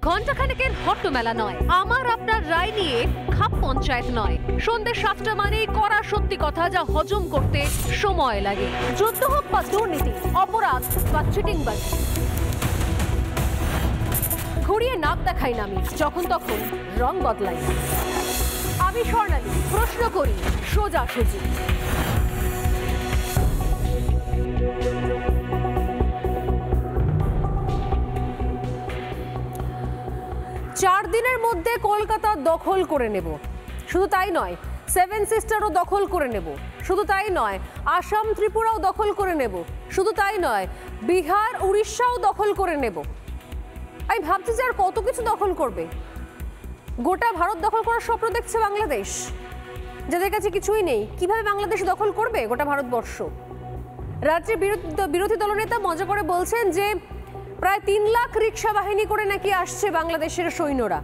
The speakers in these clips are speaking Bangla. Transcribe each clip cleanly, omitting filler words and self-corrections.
ঘণ্টাখানেকের হট্টমেলা নয়, আমার আপনার রায় নিয়ে খাপ পঞ্চায়েত নয়। সন্ধ্যে 7টা মানে কড়া সত্যি কথা যা হজম করতে সময় লাগে। যুদ্ধ হোক বা দুর্নীতি, অপরাধ বা চিটিংবাজি, ঘুরিয়ে নাক দেখাই না আমি, যখন তখন রং বদলাই। আমি স্বর্ণালী, প্রশ্ন করি সোজাসুজি। চার দিনের মধ্যে কলকাতা দখল করে নেব, শুধু তাই নয় সেভেন সিস্টারও দখল করে নেব, শুধু তাই নয় আসাম ত্রিপুরাও দখল করে নেব, শুধু তাই নয় বিহার উড়িষ্যাও দখল করে নেব। আমি ভাবছি যে আর কত কিছু দখল করবে। গোটা ভারত দখল করার স্বপ্ন দেখছে বাংলাদেশ, যাদের কাছে কিছুই নেই। কিভাবে বাংলাদেশ দখল করবে গোটা ভারতবর্ষ? রাজ্যের বিরোধী দলনেতা মজা করে বলছেন যে প্রায় 3 লাখ রিক্সা বাহিনী করে নাকি আসছে বাংলাদেশের সৈন্যরা।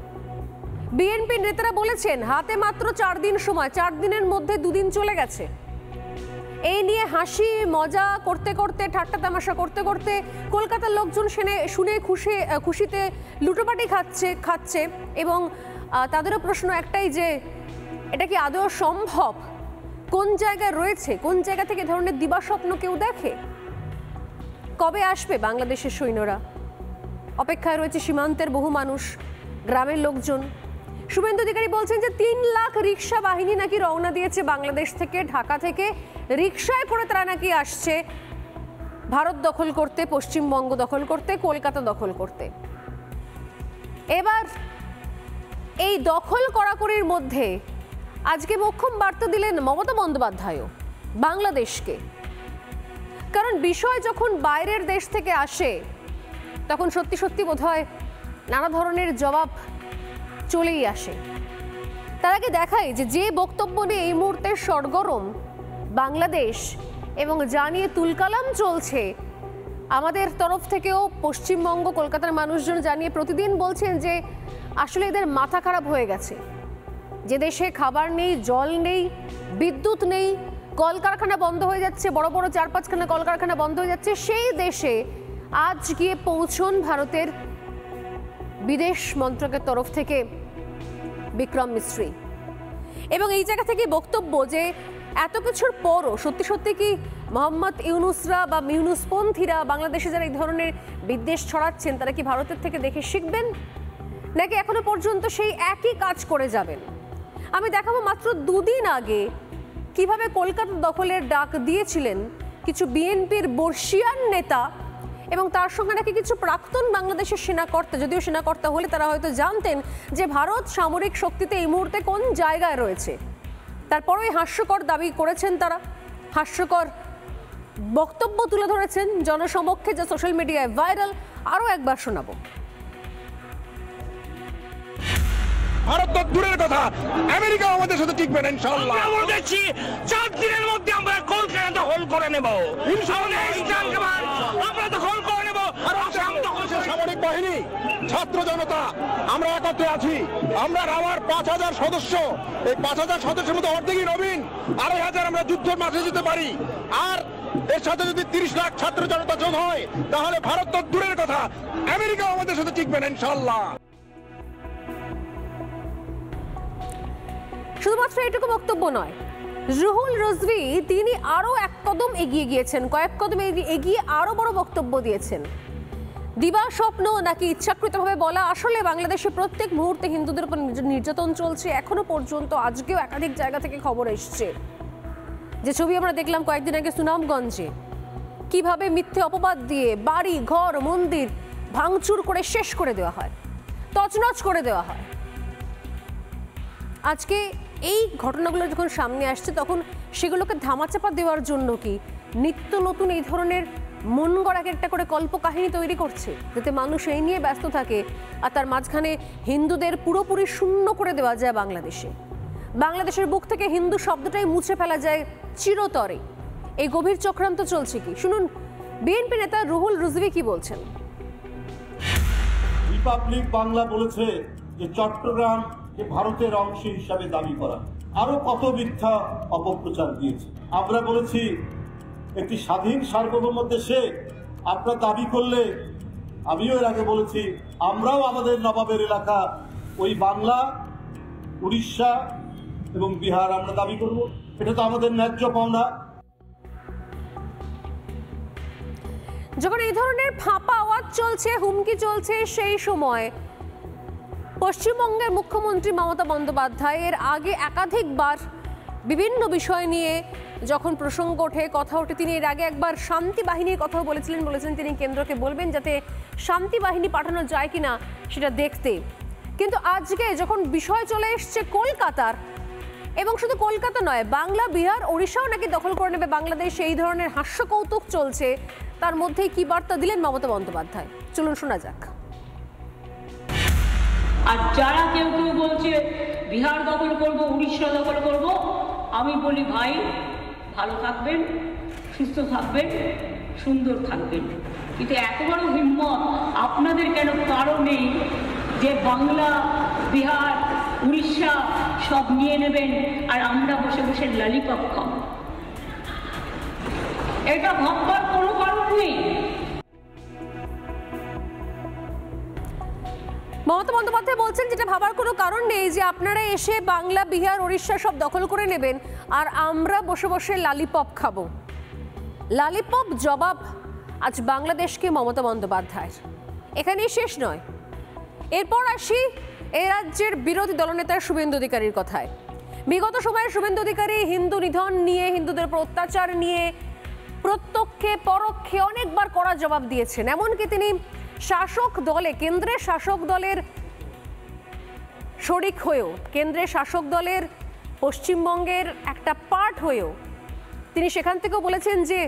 বিএনপি নেতারা বলেছেন হাতে মাত্র 4 দিন সময়, 4 দিনের মধ্যে 2 দিন চলে গেছে। এই নিয়ে হাসি মজা করতে করতে, ঠাট্টা তামাশা করতে করতে কলকাতার লোকজন শুনে খুশিতে লুটোপাটি খাচ্ছে এবং তাদেরও প্রশ্ন একটাই যে এটা কি আদৌ সম্ভব? কোন জায়গায় রয়েছে, কোন জায়গা থেকে ধরনের দিবাস্বপ্ন কেউ দেখে? কবে আসবে বাংলাদেশের সৈন্যরা? অপেক্ষায় রয়েছে সীমান্তের বহু মানুষ, গ্রামের লোকজন। শুভেন্দু অধিকারী বলছেন যে 3 লাখ রিক্সা বাহিনী নাকি রওনা দিয়েছে বাংলাদেশ থেকে, ঢাকা থেকে। রিক্সায় করে তারা নাকি আসছে ভারত দখল করতে, পশ্চিমবঙ্গ দখল করতে, কলকাতা দখল করতে। এবার এই দখল কড়াকড়ির মধ্যে আজকে মোক্ষম বার্তা দিলেন মমতা বন্দ্যোপাধ্যায়ও বাংলাদেশকে। কারণ বিষয় যখন বাইরের দেশ থেকে আসে তখন সত্যি সত্যি বোধহয় নানা ধরনের জবাব চলেই আসে। তার আগে দেখাই যে বক্তব্য নিয়ে এই মুহূর্তে সরগরম বাংলাদেশ এবং জানিয়ে তুলকালাম চলছে, আমাদের তরফ থেকেও পশ্চিমবঙ্গ কলকাতার মানুষজন জানিয়ে প্রতিদিন বলছেন যে আসলে এদের মাথা খারাপ হয়ে গেছে। যে দেশে খাবার নেই, জল নেই, বিদ্যুৎ নেই, কলকারখানা বন্ধ হয়ে যাচ্ছে, বড় বড় 4-5খানা কলকারখানা বন্ধ হয়ে যাচ্ছে, সেই দেশে আজ গিয়ে পৌঁছন ভারতের বিদেশ মন্ত্রকের তরফ থেকে বিক্রম মিস্ত্রি। এবং এই জায়গা থেকে বক্তব্য যে এত কিছুর পরও সত্যি সত্যি কি মোহাম্মদ ইউনুসরা বা ইউনুসপন্থীরা বাংলাদেশে যারা এই ধরনের বিদ্বেষ ছড়াচ্ছেন তারা কি ভারতের থেকে দেখে শিখবেন, নাকি এখনো পর্যন্ত সেই একই কাজ করে যাবেন? আমি দেখাবো মাত্র 2 দিন আগে কিভাবে কলকাতা দখলের ডাক দিয়েছিলেন কিছু বিএনপির বর্ষিয়ান নেতা এবং তার সঙ্গে নাকি কিছু প্রাক্তন বাংলাদেশের সেনাকর্তা। যদিও সেনাকর্তা হলে তারা হয়তো জানতেন যে ভারত সামরিক শক্তিতে এই মুহূর্তে কোন জায়গায় রয়েছে। তারপরে হাস্যকর দাবি করেছেন তারা, হাস্যকর বক্তব্য তুলে ধরেছেন জনসমক্ষে, যা সোশ্যাল মিডিয়ায় ভাইরাল। আরও একবার শোনাবো। ভারত তো দূরের কথা, আমেরিকা আমাদের সাথে টিকবে না ইনশাআল্লাহ। আমরা বলছি 4 দিনের মধ্যে আমরা কলকাতা দখল করে নেব, আমরা দখল করে নেব। সামরিক বাহিনী, ছাত্র জনতা আমরা একত্রে আছি। আমরা আমার 5000 সদস্য, এই 5000 সদস্যের মধ্যে অর্ধেকই নবীন, 2500 আমরা যুদ্ধের মাঠে যেতে পারি। আর এর সাথে যদি 30 লাখ ছাত্র জনতা যোগ হয় তাহলে ভারত তো দূরের কথা, আমেরিকা আমাদের সাথে টিকবে না ইনশাআল্লাহ। শুধুমাত্র এটুকু বক্তব্য নয়, রুহুল রিজভী তিনি আরো এক কদম এগিয়ে গিয়েছেন, কয়েক কদম এগিয়ে আরো বড় বক্তব্য দিয়েছেন। দিবা স্বপ্ন নাকি ইচ্ছাকৃতভাবে বলা, আসলে বাংলাদেশে প্রত্যেক মুহূর্তে হিন্দুদের উপর নির্যাতন চলছে। এখনো পর্যন্ত আজকেও একাধিক জায়গা থেকে খবর এসছে, যে ছবি আমরা দেখলাম কয়েকদিন আগে সুনামগঞ্জে, কিভাবে মিথ্যে অপবাদ দিয়ে বাড়ি ঘর মন্দির ভাঙচুর করে শেষ করে দেওয়া হয়, তছনছ করে দেওয়া হয়। আজকে এই ঘটনাগুলো যখন সামনে আসছে তখন সেগুলোকে ধামাচাপা দেওয়ার জন্য কি নিত্য নতুন এই ধরনের মন গড়া একটা করে কল্পকাহিনী তৈরি করছে, যাতে মানুষ এই নিয়ে ব্যস্ত থাকে আর তার মাঝখানে হিন্দুদের পুরোপুরি শূন্য করে দেওয়া যায় বাংলাদেশের বুক থেকে হিন্দু শব্দটাই মুছে ফেলা যায় চিরতরে। এই গভীর চক্রান্ত চলছে কি, শুনুন বিএনপি নেতা রুহুল রিজভী কি বলছেন। রিপাবলিক বাংলা বলেছে যে চট্টগ্রাম ভারতের অংশ হিসাবে দাবি করা, আরো কত মিথ্যা অপপ্রচার দিয়েছে। আমরা বলেছি একটি স্বাধীন সার্বভৌম দেশে আপনারা দাবি করলে আমিও এর আগে বলেছি, আমরাও আমাদের নবাবের এলাকা ওই বাংলা, উড়িষ্যা এবং বিহার আমরা দাবি করব। এটা তো আমাদের ন্যায্য পাওনা। যখন এই ধরনের ফাঁপা আওয়াজ চলছে, হুমকি চলছে, সেই সময় পশ্চিমবঙ্গের মুখ্যমন্ত্রী মমতা বন্দ্যোপাধ্যায় এর আগে একাধিকবার বিভিন্ন বিষয় নিয়ে যখন প্রসঙ্গ ওঠে, কথা ওঠে, তিনি এর আগে একবার শান্তি বাহিনীর কথাও বলেছিলেন তিনি কেন্দ্রকে বলবেন যাতে শান্তি বাহিনী পাঠানো যায় কিনা সেটা দেখতে। কিন্তু আজকে যখন বিষয় চলে এসছে কলকাতার, এবং শুধু কলকাতা নয়, বাংলা, বিহার, ওড়িশাও নাকি দখল করে নেবে বাংলাদেশ, এই ধরনের হাস্যকৌতুক চলছে, তার মধ্যেই কি বার্তা দিলেন মমতা বন্দ্যোপাধ্যায়, চলুন শোনা যাক। আর যারা কেউ বলছে বিহার দখল করব, উড়িষ্যা দখল করব, আমি বলি ভাই ভালো থাকবেন, সুস্থ থাকবেন, সুন্দর থাকবেন, কিন্তু এত বড় হিম্মত আপনাদের কেন? কারণ নেই যে বাংলা, বিহার, উড়িষ্যা সব নিয়ে নেবেন আর আমরা বসে বসে ললিপপ খাবো। এটা ভাববার কোনো কারণ নেই। মমতা বন্দ্যোপাধ্যায় বলছেন যেটা ভাবার কোনো কারণ নেই যে আপনারা এসে বাংলা, বিহার, উড়িষ্যা সব দখল করে নেবেন আর আমরা বসে বসে লালিপপ খাবো। লালিপপ জবাব আজ বাংলাদেশকে মমতা বন্দ্যোপাধ্যায়ের। এখানেই শেষ নয়, এরপর আসি এই রাজ্যের বিরোধী দলনেতা শুভেন্দু অধিকারীর কথায়। বিগত সময়ে শুভেন্দু অধিকারী হিন্দু নিধন নিয়ে, হিন্দুদের উপর অত্যাচার নিয়ে প্রত্যক্ষে পরোক্ষে অনেকবার কড়া জবাব দিয়েছেন। এমনকি তিনি শাসক দলে, কেন্দ্রের শাসক দলের শরিক হয়েও, কেন্দ্রের শাসক দলের পশ্চিমবঙ্গের একটা পার্ট হয়েও তিনি সেখান থেকেও বলেছেন যে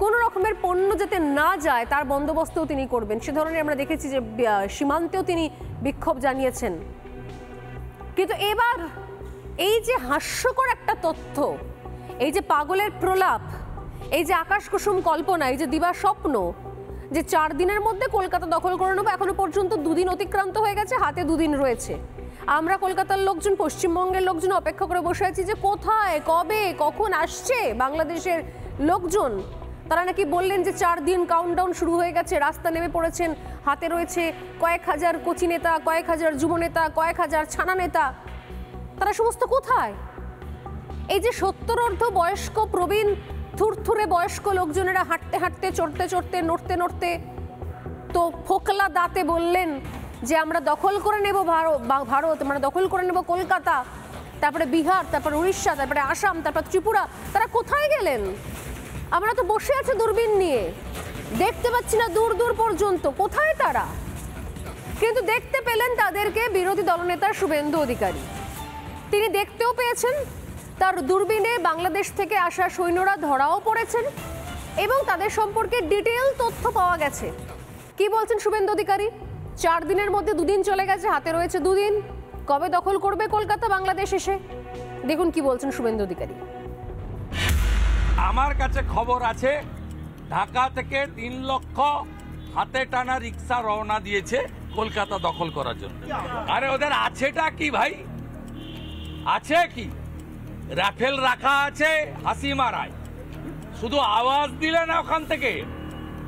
কোনো রকমের পণ্য যাতে না যায় তার বন্দোবস্তও তিনি করবেন। সে ধরনের আমরা দেখেছি যে সীমান্তেও তিনি বিক্ষোভ জানিয়েছেন। কিন্তু এবার এই যে হাস্যকর একটা তথ্য, এই যে পাগলের প্রলাপ, এই যে আকাশ কুসুম কল্পনা, এই যে দিবা স্বপ্ন যে 4 দিনের মধ্যে কলকাতা দখল করে নেবো, এখনো পর্যন্ত 2 দিন অতিক্রান্ত হয়ে গেছে, হাতে 2 দিন রয়েছে। আমরা কলকাতার লোকজন, পশ্চিমবঙ্গের লোকজন অপেক্ষা করে বসে আছি যে কোথায়, কবে, কখন আসছে বাংলাদেশের লোকজন। তারা নাকি বললেন যে 4 দিন কাউন্টডাউন শুরু হয়ে গেছে, রাস্তা নেমে পড়েছেন, হাতে রয়েছে কয়েক হাজার কচি নেতা, কয়েক হাজার যুব নেতা, কয়েক হাজার ছানা নেতা। তারা সমস্ত কোথায়? এই যে 70 বয়স্ক প্রবীণ থুরথুরে বয়স্ক লোকজনেরা হাঁটতে হাঁটতে, চড়তে চড়তে, নড়তে নড়তে তো ফোকলা দাঁতে বললেন যে আমরা দখল করে নেব ভারত, আমরা দখল করে নেব কলকাতা, তারপরে বিহার, তারপরে উড়িষ্যা, তারপরে আসাম, তারপর ত্রিপুরা। তারা কোথায় গেলেন? আমরা তো বসে আছি দূরবীন নিয়ে, দেখতে পাচ্ছি না দূর দূর পর্যন্ত, কোথায় তারা? কিন্তু দেখতে পেলেন তাদেরকে বিরোধী দলনেতা শুভেন্দু অধিকারী। তিনি দেখতেও পেয়েছেন, তার দূরবীনে বাংলাদেশ থেকে আসা সৈন্যরা ধরাও পড়েছেন এবং তাদের সম্পর্কে ডিটেইল তথ্য পাওয়া গেছে। কি বলছেন শুভেন্দু অধিকারী? 4 দিনের মধ্যে 2 দিন চলে গেছে, হাতে রয়েছে 2 দিন। কবে দখল করবে কলকাতা বাংলাদেশ এসে? দেখুন কি বলছেন শুভেন্দু অধিকারী। আমার কাছে খবর আছে ঢাকা থেকে 3 লক্ষ হাতে টানা রিক্সা রওনা দিয়েছে কলকাতা দখল করার জন্য। আরে ওদের আছেটা কি ভাই? আছে কি? রাফেল রাখা আছে, হাসি মারায়, শুধু আওয়াজ দিলে না ওখান থেকে।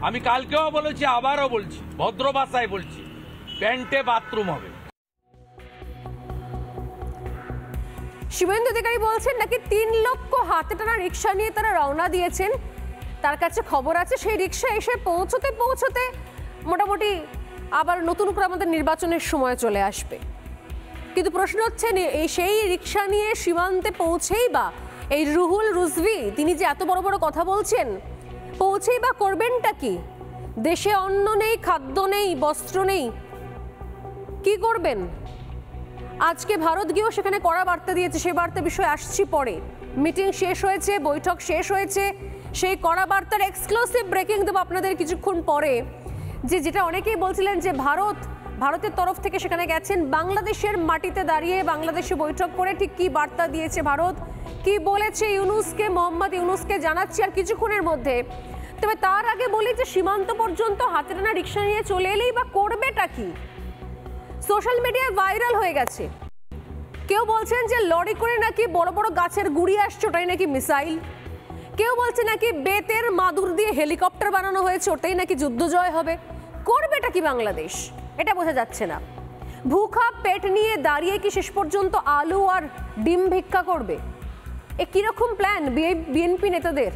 আমি কালকেও বলেছি, আবারও বলছি, ভদ্র ভাষায় বলছি, প্যান্টে বাথরুম হবে। শুভেন্দু অধিকারী বলছেন নাকি 3 লক্ষ হাতে টানা রিক্সা নিয়ে তারা রওনা দিয়েছেন। তার কাছে খবর আছে সেই রিক্সা এসে পৌঁছতে পৌঁছতে মোটামুটি আবার নতুন করে আমাদের নির্বাচনের সময় চলে আসবে। কিন্তু প্রশ্ন হচ্ছে এই সেই রিক্সা নিয়ে সীমান্তে পৌঁছেই বা এই রুহুল রুজভি তিনি যে এত বড় বড় কথা বলছেন, পৌঁছেই বা করবেনটা কি? দেশে অন্ন নেই, খাদ্য নেই, বস্ত্র নেই, কি করবেন? আজকে ভারত গিয়েও সেখানে কড়া বার্তা দিয়েছে, সেই বার্তা বিষয়ে আসছি পরে। মিটিং শেষ হয়েছে, বৈঠক শেষ হয়েছে, সেই কড়া বার্তার এক্সক্লুসিভ ব্রেকিং দেবো আপনাদের কিছুক্ষণ পরে। যেটা অনেকেই বলছিলেন যে ভারতের তরফ থেকে সেখানে গেছেন, বাংলাদেশের মাটিতে দাঁড়িয়ে বাংলাদেশে বৈঠক করে ঠিক কি বার্তা দিয়েছে ভারত, কি বলেছে ইউনূসকে, মোহাম্মদ ইউনূসকে জানাচ্ছি আর কিছুক্ষণের মধ্যে। তবে তার আগে বলি যে সীমান্ত পর্যন্ত হাতে টানা রিক্সা নিয়ে চলে এলেই বা করবেটা কি? সোশ্যাল মিডিয়ায় ভাইরাল হয়ে গেছে। কেউ বলছেন যে লরি করে নাকি বড় বড় গাছের গুড়ি আসছে, ওটাই নাকি মিসাইল। কেউ বলছে নাকি বেতের মাদুর দিয়ে হেলিকপ্টার বানানো হয়েছে, ওটাই নাকি যুদ্ধ জয় হবে। করবে হবেটা কি বাংলাদেশ, এটা বোঝা যাচ্ছে না। ভুখা পেট নিয়ে দাঁড়িয়ে কি শেষ পর্যন্ত আলু আর ডিম ভিক্ষা করবে? এ কিরকম প্ল্যান বিএনপি নেতাদের,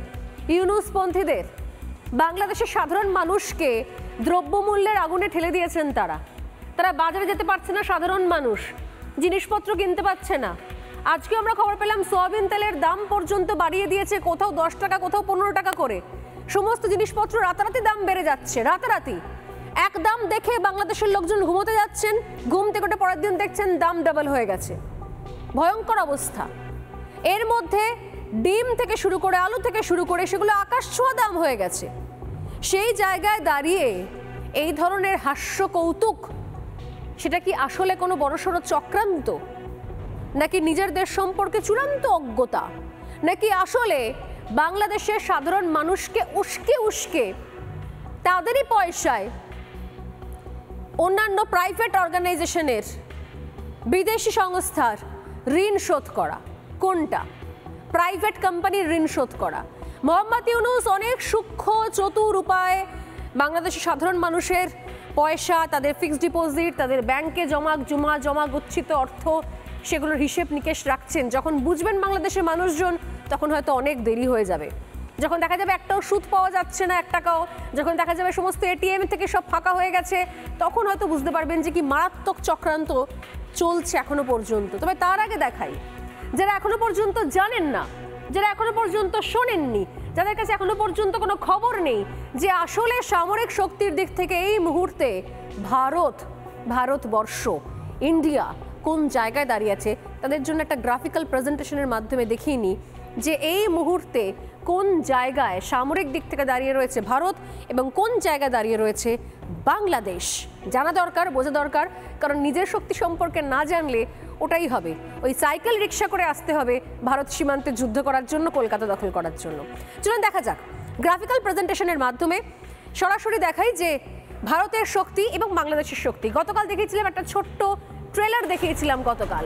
ইউনূসপন্থীদের? বাংলাদেশের সাধারণ মানুষকে দ্রব্যমূল্যের আগুনে ঠেলে দিয়েছেন তারা। তারা বাজারে যেতে পারছে না, সাধারণ মানুষ জিনিসপত্র কিনতে পারছে না। আজকে আমরা খবর পেলাম সয়াবিন তেলের দাম পর্যন্ত বাড়িয়ে দিয়েছে, কোথাও 10 টাকা, কোথাও 15 টাকা করে। সমস্ত জিনিসপত্র রাতারাতি দাম বেড়ে যাচ্ছে, রাতারাতি। এক দাম দেখে বাংলাদেশের লোকজন ঘুমোতে যাচ্ছেন, ঘুম থেকে ওঠে পরের দিন দেখছেন দাম ডাবল হয়ে গেছে। ভয়ঙ্কর অবস্থা। এর মধ্যে ডিম থেকে শুরু করে, আলু থেকে শুরু করে সেগুলো আকাশ ছোঁয়া দাম হয়ে গেছে। সেই জায়গায় দাঁড়িয়ে এই ধরনের হাস্য কৌতুক, সেটা কি আসলে কোনো বড়সড় চক্রান্ত, নাকি নিজের দেশ সম্পর্কে চূড়ান্ত অজ্ঞতা, নাকি আসলে বাংলাদেশের সাধারণ মানুষকে উস্কে উস্কে তাদেরই পয়সায় অন্যান্য প্রাইভেট অর্গানাইজেশনের, বিদেশি সংস্থার ঋণ শোধ করা? কোনটা? প্রাইভেট কোম্পানির ঋণ শোধ করা। মোহাম্মদ ইউনূস অনেক সূক্ষ্ম চতুর উপায়ে বাংলাদেশের সাধারণ মানুষের পয়সা, তাদের ফিক্সড ডিপোজিট, তাদের ব্যাংকে জমা গচ্ছিত অর্থ, সেগুলোর হিসেব নিকেশ রাখছেন। যখন বুঝবেন বাংলাদেশের মানুষজন, তখন হয়তো অনেক দেরি হয়ে যাবে। যখন দেখা যাবে একটাও সুদ পাওয়া যাচ্ছে না, 1 টাকাও, যখন দেখা যাবে সমস্ত এটিএম থেকে সব ফাঁকা হয়ে গেছে, তখন হয়তো বুঝতে পারবেন যে কি মারাত্মক চক্রান্ত চলছে এখনো পর্যন্ত। তবে তার আগে দেখাই, যারা এখনো পর্যন্ত জানেন না, যারা এখনো পর্যন্ত শোনেননি, যাদের কাছে এখনো পর্যন্ত কোনো খবর নেই যে আসলে সামরিক শক্তির দিক থেকে এই মুহূর্তে ভারতবর্ষ, ইন্ডিয়া কোন জায়গায় দাঁড়িয়ে আছে, তাদের জন্য একটা গ্রাফিক্যাল প্রেজেন্টেশনের মাধ্যমে দেখিয়ে নিই যে এই মুহূর্তে কোন জায়গায় সামরিক দিক থেকে দাঁড়িয়ে রয়েছে ভারত এবং কোন জায়গায় দাঁড়িয়ে রয়েছে বাংলাদেশ। জানা দরকার, বোঝা দরকার, কারণ নিজের শক্তি সম্পর্কে না জানলে ওটাই হবে, ওই সাইকেল রিক্সা করে আসতে হবে ভারত সীমান্তে যুদ্ধ করার জন্য, কলকাতা দখল করার জন্য। চলুন দেখা যাক গ্রাফিক্যাল প্রেজেন্টেশনের মাধ্যমে সরাসরি দেখাই যে ভারতের শক্তি এবং বাংলাদেশের শক্তি। গতকাল দেখিয়েছিলাম একটা ছোট্ট ট্রেলার, দেখিয়েছিলাম গতকাল।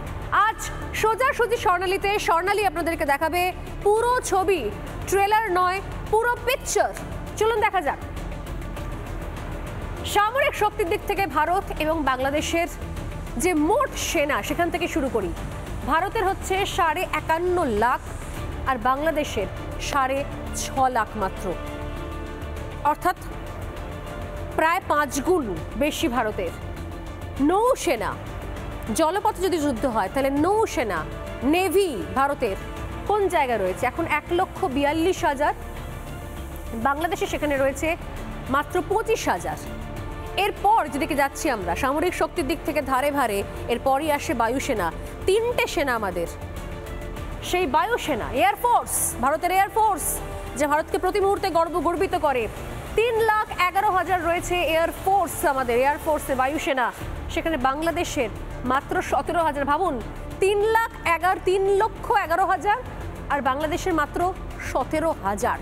আজ সোজাসুজি স্বর্ণালীতে স্বর্ণালী আপনাদেরকে দেখাবে পুরো ছবি, ট্রেলার নয়, পুরো পিকচার। চলুন দেখা যাক। সামরিক শক্তির দিক থেকে ভারত এবং বাংলাদেশের যে মোট সেনা, সেখান থেকে শুরু করি। ভারতের হচ্ছে 51.5 লাখ আর বাংলাদেশের 6.5 লাখ মাত্র, অর্থাৎ প্রায় 5 গুণ বেশি ভারতের। নৌসেনা, জলপথে যদি যুদ্ধ হয় তাহলে নৌসেনা, নেভি ভারতের কোন জায়গায় রয়েছে? এখন 1,42,000, বাংলাদেশে সেখানে রয়েছে মাত্র 25,000। এরপর যেদিকে যাচ্ছি আমরা সামরিক শক্তির দিক থেকে ধারে ভারে, এরপরই আসে বায়ুসেনা। 3টে সেনা আমাদের। সেই বায়ুসেনা, এয়ারফোর্স, ভারতের এয়ারফোর্স যে ভারতকে প্রতি মুহূর্তে গর্বিত করে, 3,11,000 রয়েছে এয়ারফোর্স আমাদের, এয়ারফোর্সে বায়ুসেনা। সেখানে বাংলাদেশের মাত্র 17,000। ভাবুন, 3,11,000 আর বাংলাদেশের মাত্র 17,000,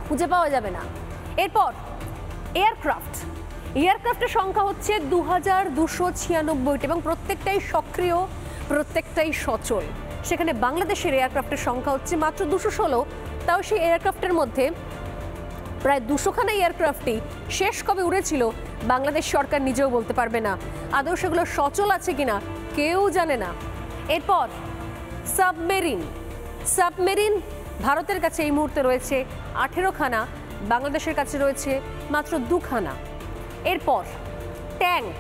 খুঁজে পাওয়া যাবে না। এরপর এয়ারক্রাফটের সংখ্যা হচ্ছে 2,296 এবং প্রত্যেকটাই সক্রিয়, প্রত্যেকটাই সচল। সেখানে বাংলাদেশের এয়ারক্রাফটের সংখ্যা হচ্ছে মাত্র 216। তাও সেই এয়ারক্রাফটের মধ্যে প্রায় 200খানা এয়ারক্রাফটই শেষ কবে উড়েছিল বাংলাদেশ সরকার নিজেও বলতে পারবে না। আদৌ সেগুলো সচল আছে কিনা কেউ জানে না। এরপর সাবমেরিন ভারতের কাছে এই মুহূর্তে রয়েছে 18খানা, বাংলাদেশের কাছে রয়েছে মাত্র 2খানা। এরপর ট্যাঙ্ক,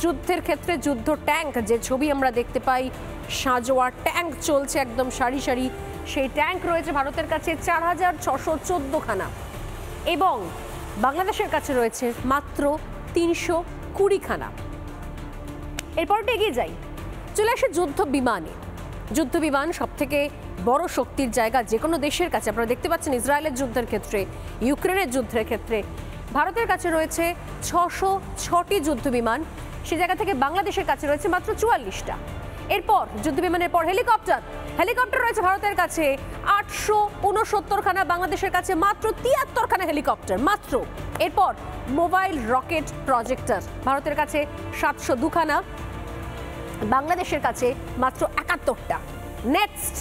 যুদ্ধের ক্ষেত্রে যুদ্ধ ট্যাঙ্ক, যে ছবি আমরা দেখতে পাই, সাঁজোয়া ট্যাঙ্ক চলছে একদম সারি সারি, সেই ট্যাঙ্ক রয়েছে ভারতের কাছে 4,614খানা এবং বাংলাদেশের কাছে রয়েছে মাত্র 320খানা। এরপরটা এগিয়ে যাই, চলে আসে যুদ্ধ বিমান সব থেকে বড় শক্তির জায়গা যে কোনো দেশের কাছে। আপনারা দেখতে পাচ্ছেন ইসরায়েলের যুদ্ধের ক্ষেত্রে, ইউক্রেনের যুদ্ধের ক্ষেত্রে ভারতের কাছে রয়েছে 606টি যুদ্ধ বিমান, সে জায়গা থেকে বাংলাদেশের কাছে রয়েছে মাত্র 44টা। এরপর যুদ্ধ বিমানের পর হেলিকপ্টার রয়েছে ভারতের কাছে 869খানা, বাংলাদেশের কাছে মাত্র 73খানা হেলিকপ্টার মাত্র। এরপর মোবাইল রকেট প্রজেক্টর ভারতের কাছে 702খানা, বাংলাদেশের কাছে মাত্র 71টা। নেক্সট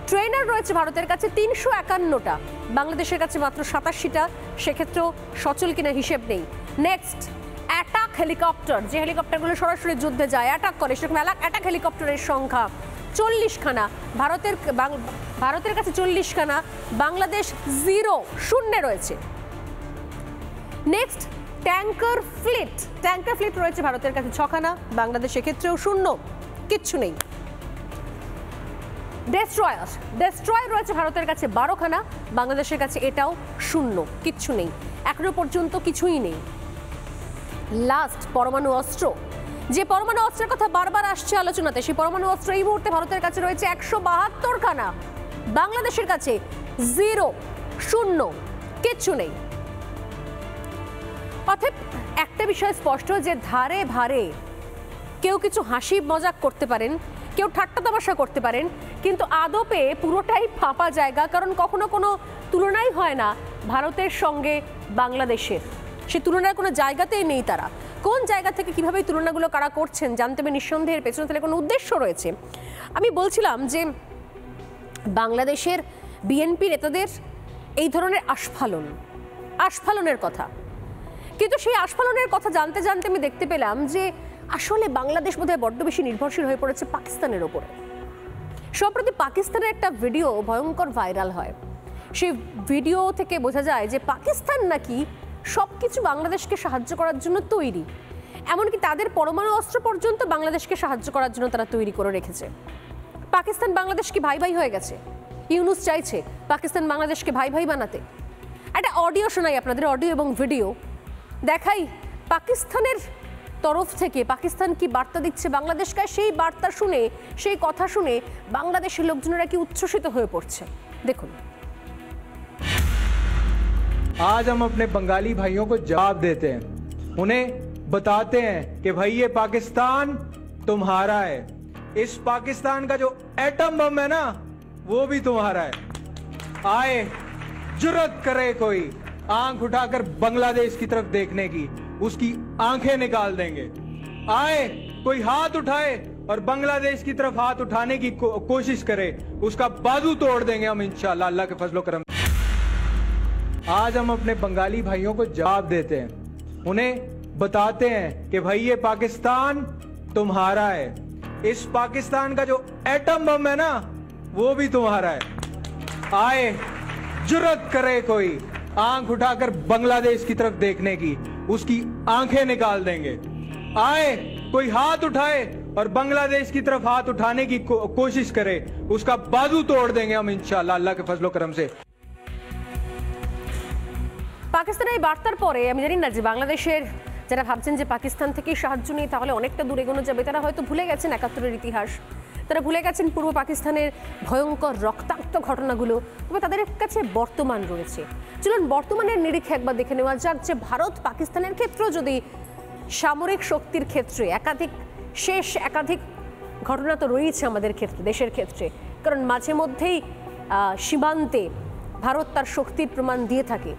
ট্রেনার রয়েছে ভারতের কাছে 351টা, বাংলাদেশের কাছে মাত্র 87টা, সেক্ষেত্রেও সচল কিনা হিসেব নেই। নেক্সট, অ্যাটাক হেলিকপ্টার, যে হেলিকপ্টারগুলো সরাসরি যুদ্ধে যায়, অ্যাটাক করে, সেরকম অ্যাটাক হেলিকপ্টারের সংখ্যা 40খানা, ভারতের কাছে 40খানা, বাংলাদেশ 0 রয়েছে। নেক্সট, ট্যাঙ্কার ফ্লিট রয়েছে ভারতের কাছে 6খানা, বাংলাদেশ ক্ষেত্রেও 0, কিচ্ছু নেই। ডেস্ট্রয়ার রয়েছে ভারতের কাছে 12খানা, বাংলাদেশের কাছে এটাও 0, কিচ্ছু নেই, এখনো পর্যন্ত কিছুই নেই। লাস্ট, পরমাণু অস্ত্র, যে পরমাণু অস্ত্রের কথা বারবার আসছে আলোচনাতে, সেই পরমাণু অস্ত্র এই মুহূর্তে ভারতের কাছে রয়েছে 172খানা, বাংলাদেশের কাছে 0, কিচ্ছু নেই। অর্থাৎ একটা বিষয় স্পষ্ট যে ধারে ভারে কেউ কিছু হাসি মজাক করতে পারেন, কেউ ঠাট্টা তামাশা করতে পারেন, কিন্তু আদপে পুরোটাই ফাঁপা জায়গা, কারণ কখনো কোনো তুলনাই হয় না ভারতের সঙ্গে বাংলাদেশের, সে তুলনার কোনো জায়গাতেই নেই। তারা কোন জায়গা থেকে কিভাবে তুলনাগুলো কারা করছেন জানতে হবে, নিঃসন্দেহের পেছনে তাহলে কোনো উদ্দেশ্য রয়েছে। আমি বলছিলাম যে বাংলাদেশের বিএনপি নেতাদের এই ধরনের আস্ফালনের কথা, কিন্তু সেই আস্ফালনের কথা জানতে জানতে আমি দেখতে পেলাম যে আসলে বাংলাদেশ বোধহয় বড্ড বেশি নির্ভরশীল হয়ে পড়েছে পাকিস্তানের ওপরে। সম্প্রতি পাকিস্তানের একটা ভিডিও ভয়ঙ্কর ভাইরাল হয়, সেই ভিডিও থেকে বোঝা যায় যে পাকিস্তান নাকি সব কিছু বাংলাদেশকে সাহায্য করার জন্য তৈরি, এমনকি তাদের পরমাণু অস্ত্র পর্যন্ত বাংলাদেশকে সাহায্য করার জন্য তারা তৈরি করে রেখেছে। পাকিস্তান বাংলাদেশ কি ভাই ভাই হয়ে গেছে? ইউনূস চাইছে পাকিস্তান বাংলাদেশকে ভাই ভাই বানাতে। একটা অডিও শোনাই আপনাদের, অডিও এবং ভিডিও দেখাই পাকিস্তানের তরফ থেকে পাকিস্তান কি বার্তা দিচ্ছে বাংলাদেশকে, সেই বার্তা শুনে, সেই কথা শুনে বাংলাদেশের লোকজনেরা কি উচ্ছ্বসিত হয়ে পড়ছে, দেখুন। आज हम अपने बंगाली भाइयों को जवाब देते हैं, उन्हें बताते हैं कि भाई ये पाकिस्तान तुम्हारा है, इस पाकिस्तान का जो एटम बम है ना वो भी तुम्हारा है। आए जुर्रत करे कोई आंख उठाकर बांग्लादेश की तरफ देखने की, उसकी आंखें निकाल देंगे। आए कोई हाथ उठाए और बांग्लादेश की तरफ हाथ उठाने की कोशिश करे, उसका बाजू तोड़ देंगे हम इंशाल्लाह अल्लाह के फजलो करम। आज हम अपने बंगाली भाइयों को जवाब देते हैं, उन्हें बताते हैं कि भाई ये पाकिस्तान तुम्हारा है, इस पाकिस्तान का जो एटम बम है ना वो भी तुम्हारा है। आए जुर्रत करे कोई आंख उठाकर बांग्लादेश की तरफ देखने की, उसकी आंखें निकाल देंगे। आए कोई हाथ उठाए और बांग्लादेश की तरफ हाथ उठाने की कोशिश करे, उसका बाजू तोड़ देंगे हम इंशाल्लाह अल्लाह के फजलो करम से। পাকিস্তানের এই বার্তার পরে আমি জানি না যে বাংলাদেশের যারা ভাবছেন যে পাকিস্তান থেকেই সাহায্য নেই তাহলে অনেকটা দূরে এগোনো যাবে, তারা হয়তো ভুলে গেছেন 71-এর ইতিহাস, তারা ভুলে গেছেন পূর্ব পাকিস্তানের ভয়ঙ্কর রক্তাক্ত ঘটনাগুলো, তবে তাদের কাছে বর্তমান রয়েছে। চলুন বর্তমানের নিরিখে একবার দেখে নেওয়া যাক যে ভারত পাকিস্তানের ক্ষেত্রেও যদি সামরিক শক্তির ক্ষেত্রে একাধিক ঘটনা তো রয়েছে আমাদের ক্ষেত্রে, দেশের ক্ষেত্রে, কারণ মাঝে মধ্যেই সীমান্তে ভারত তার শক্তির প্রমাণ দিয়ে থাকে।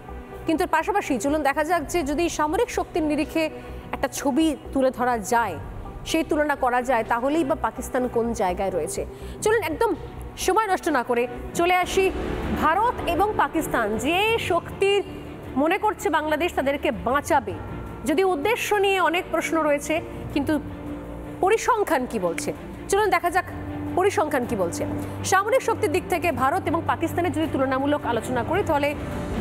কিন্তু পাশাপাশি চলুন দেখা যাক যে যদি সামরিক শক্তির নিরিখে একটা ছবি তুলে ধরা যায়, সেই তুলনা করা যায়, তাহলেই বা পাকিস্তান কোন জায়গায় রয়েছে। চলুন একদম সময় নষ্ট না করে চলে আসি ভারত এবং পাকিস্তান যে শক্তির মনে করছে বাংলাদেশ তাদেরকে বাঁচাবে, যদি উদ্দেশ্য নিয়ে অনেক প্রশ্ন রয়েছে, কিন্তু পরিসংখ্যান কি বলছে চলুন দেখা যাক। পরিসংখ্যান কি বলছে? সামরিক শক্তির দিক থেকে ভারত এবং পাকিস্তানের যদি তুলনামূলক আলোচনা করি তাহলে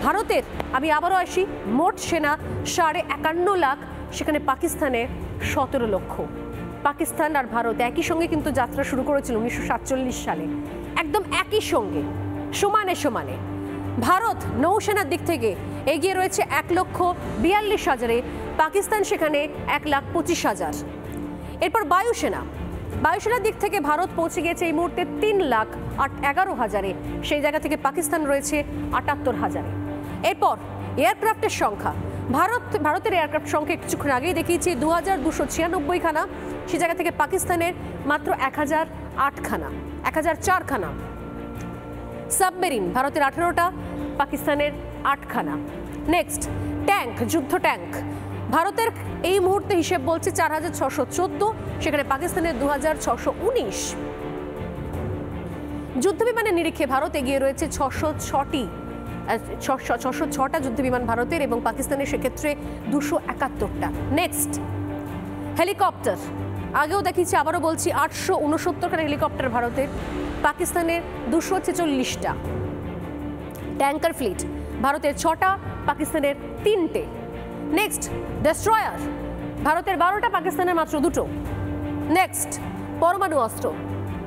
ভারতের, আমি আবারও আসি, মোট সেনা 51.5 লাখ, সেখানে পাকিস্তানে 17 লক্ষ। পাকিস্তান আর ভারত একই সঙ্গে কিন্তু যাত্রা শুরু করেছিল 1947 সালে, একদম একই সঙ্গে সমানে সমানে। ভারত নৌসেনার দিক থেকে এগিয়ে রয়েছে 1,42,000-এ, পাকিস্তান সেখানে 1,25,000। এরপর বায়ুসেনার দিক থেকে ভারত পৌঁছে গিয়েছে এই মুহূর্তে 3,11,000-এ, সেই জায়গা থেকে পাকিস্তান রয়েছে 78,000-এ। এরপর এয়ারক্রাফটের সংখ্যা, ভারতের এয়ারক্রাফট সংখ্যা কিছুক্ষণ আগেই দেখিয়েছি 2,296 খানা, সেই জায়গা থেকে পাকিস্তানের মাত্র 1,004 খানা। সাবমেরিন ভারতের 18টা, পাকিস্তানের 8 খানা। নেক্সট ট্যাঙ্ক, যুদ্ধ ট্যাঙ্ক, ভারতের এই মুহূর্তে হিসেব বলছে 4,614, সেখানে পাকিস্তানের 2,619। যুদ্ধবিমানের নিরিখে ভারত এগিয়ে রয়েছে 606টা যুদ্ধবিমান ভারতের এবং পাকিস্তানের সেক্ষেত্রে 271টা। Next, helicopter. আগেও দেখিয়েছি, আবারও বলছি, 869খানা হেলিকপ্টার ভারতের, পাকিস্তানের 246টা। ট্যাঙ্কার ফ্লিট, ভারতের 6টা, পাকিস্তানের 3টে। নেক্সট, ডেস্ট্রয়ার, ভারতের 12টা, পাকিস্তানের মাত্র 2টো। নেক্সট, পরমাণু অস্ত্র,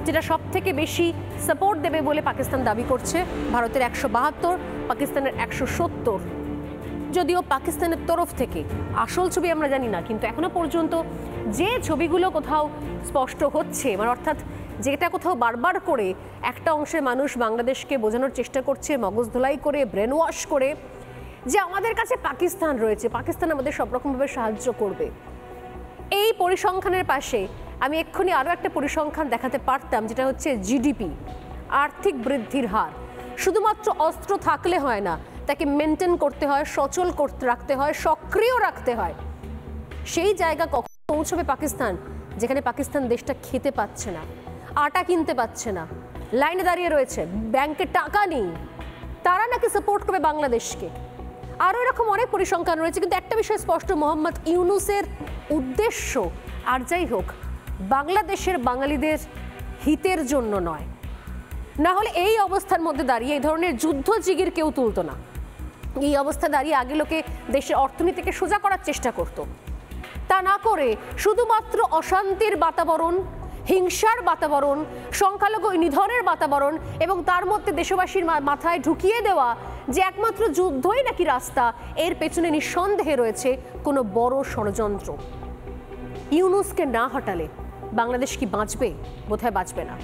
যেটা সব থেকে বেশি সাপোর্ট দেবে বলে পাকিস্তান দাবি করছে, ভারতের 172, পাকিস্তানের 170। যদিও পাকিস্তানের তরফ থেকে আসল ছবি আমরা জানি না, কিন্তু এখনো পর্যন্ত যে ছবিগুলো কোথাও স্পষ্ট হচ্ছে, মানে অর্থাৎ যেটা কোথাও বারবার করে একটা অংশের মানুষ বাংলাদেশকে বোঝানোর চেষ্টা করছে, মগজ ধোলাই করে, ব্রেন ওয়াশ করে, যে আমাদের কাছে পাকিস্তান রয়েছে, পাকিস্তান আমাদের সব রকমভাবে সাহায্য করবে। এই পরিসংখ্যানের পাশে আমি এক্ষুনি আরও একটা পরিসংখ্যান দেখাতে পারতাম, যেটা হচ্ছে জিডিপি, আর্থিক বৃদ্ধির হার। শুধুমাত্র অস্ত্র থাকলে হয় না, তাকে মেনটেন করতে হয়, সচল করতে রাখতে হয়, সক্রিয় রাখতে হয়। সেই জায়গা কখন পৌঁছবে পাকিস্তান, যেখানে পাকিস্তান দেশটা খেতে পাচ্ছে না, আটা কিনতে পাচ্ছে না, লাইনে দাঁড়িয়ে রয়েছে, ব্যাংকে টাকা নেই, তারা নাকি সাপোর্ট করবে বাংলাদেশকে। আরও এরকম অনেক পরিসংখ্যান রয়েছে, কিন্তু একটা বিষয় স্পষ্ট, মোহাম্মদ ইউনূসের উদ্দেশ্য আর যাই হোক বাংলাদেশের বাঙালিদের হিতের জন্য নয়। না হলে এই অবস্থার মধ্যে দাঁড়িয়ে এই ধরনের যুদ্ধ জিগির কেউ তুলতো না। এই অবস্থা দাঁড়িয়ে আগে লোকে দেশের অর্থনীতিকে সোজা করার চেষ্টা করত, তা না করে শুধুমাত্র অশান্তির বাতাবরণ, হিংসার বাতাবরণ, সংখ্যালঘু নিধনের বাতাবরণ এবং তার মধ্যে দেশবাসীর মাথায় ঢুকিয়ে দেওয়া যে একমাত্র যুদ্ধই নাকি রাস্তা, এর পেছনে নিঃসন্দেহে রয়েছে কোনো বড় ষড়যন্ত্র। ইউনূসকে না হটালে বাংলাদেশ কি বাঁচবে? বোধহয় বাঁচবে না।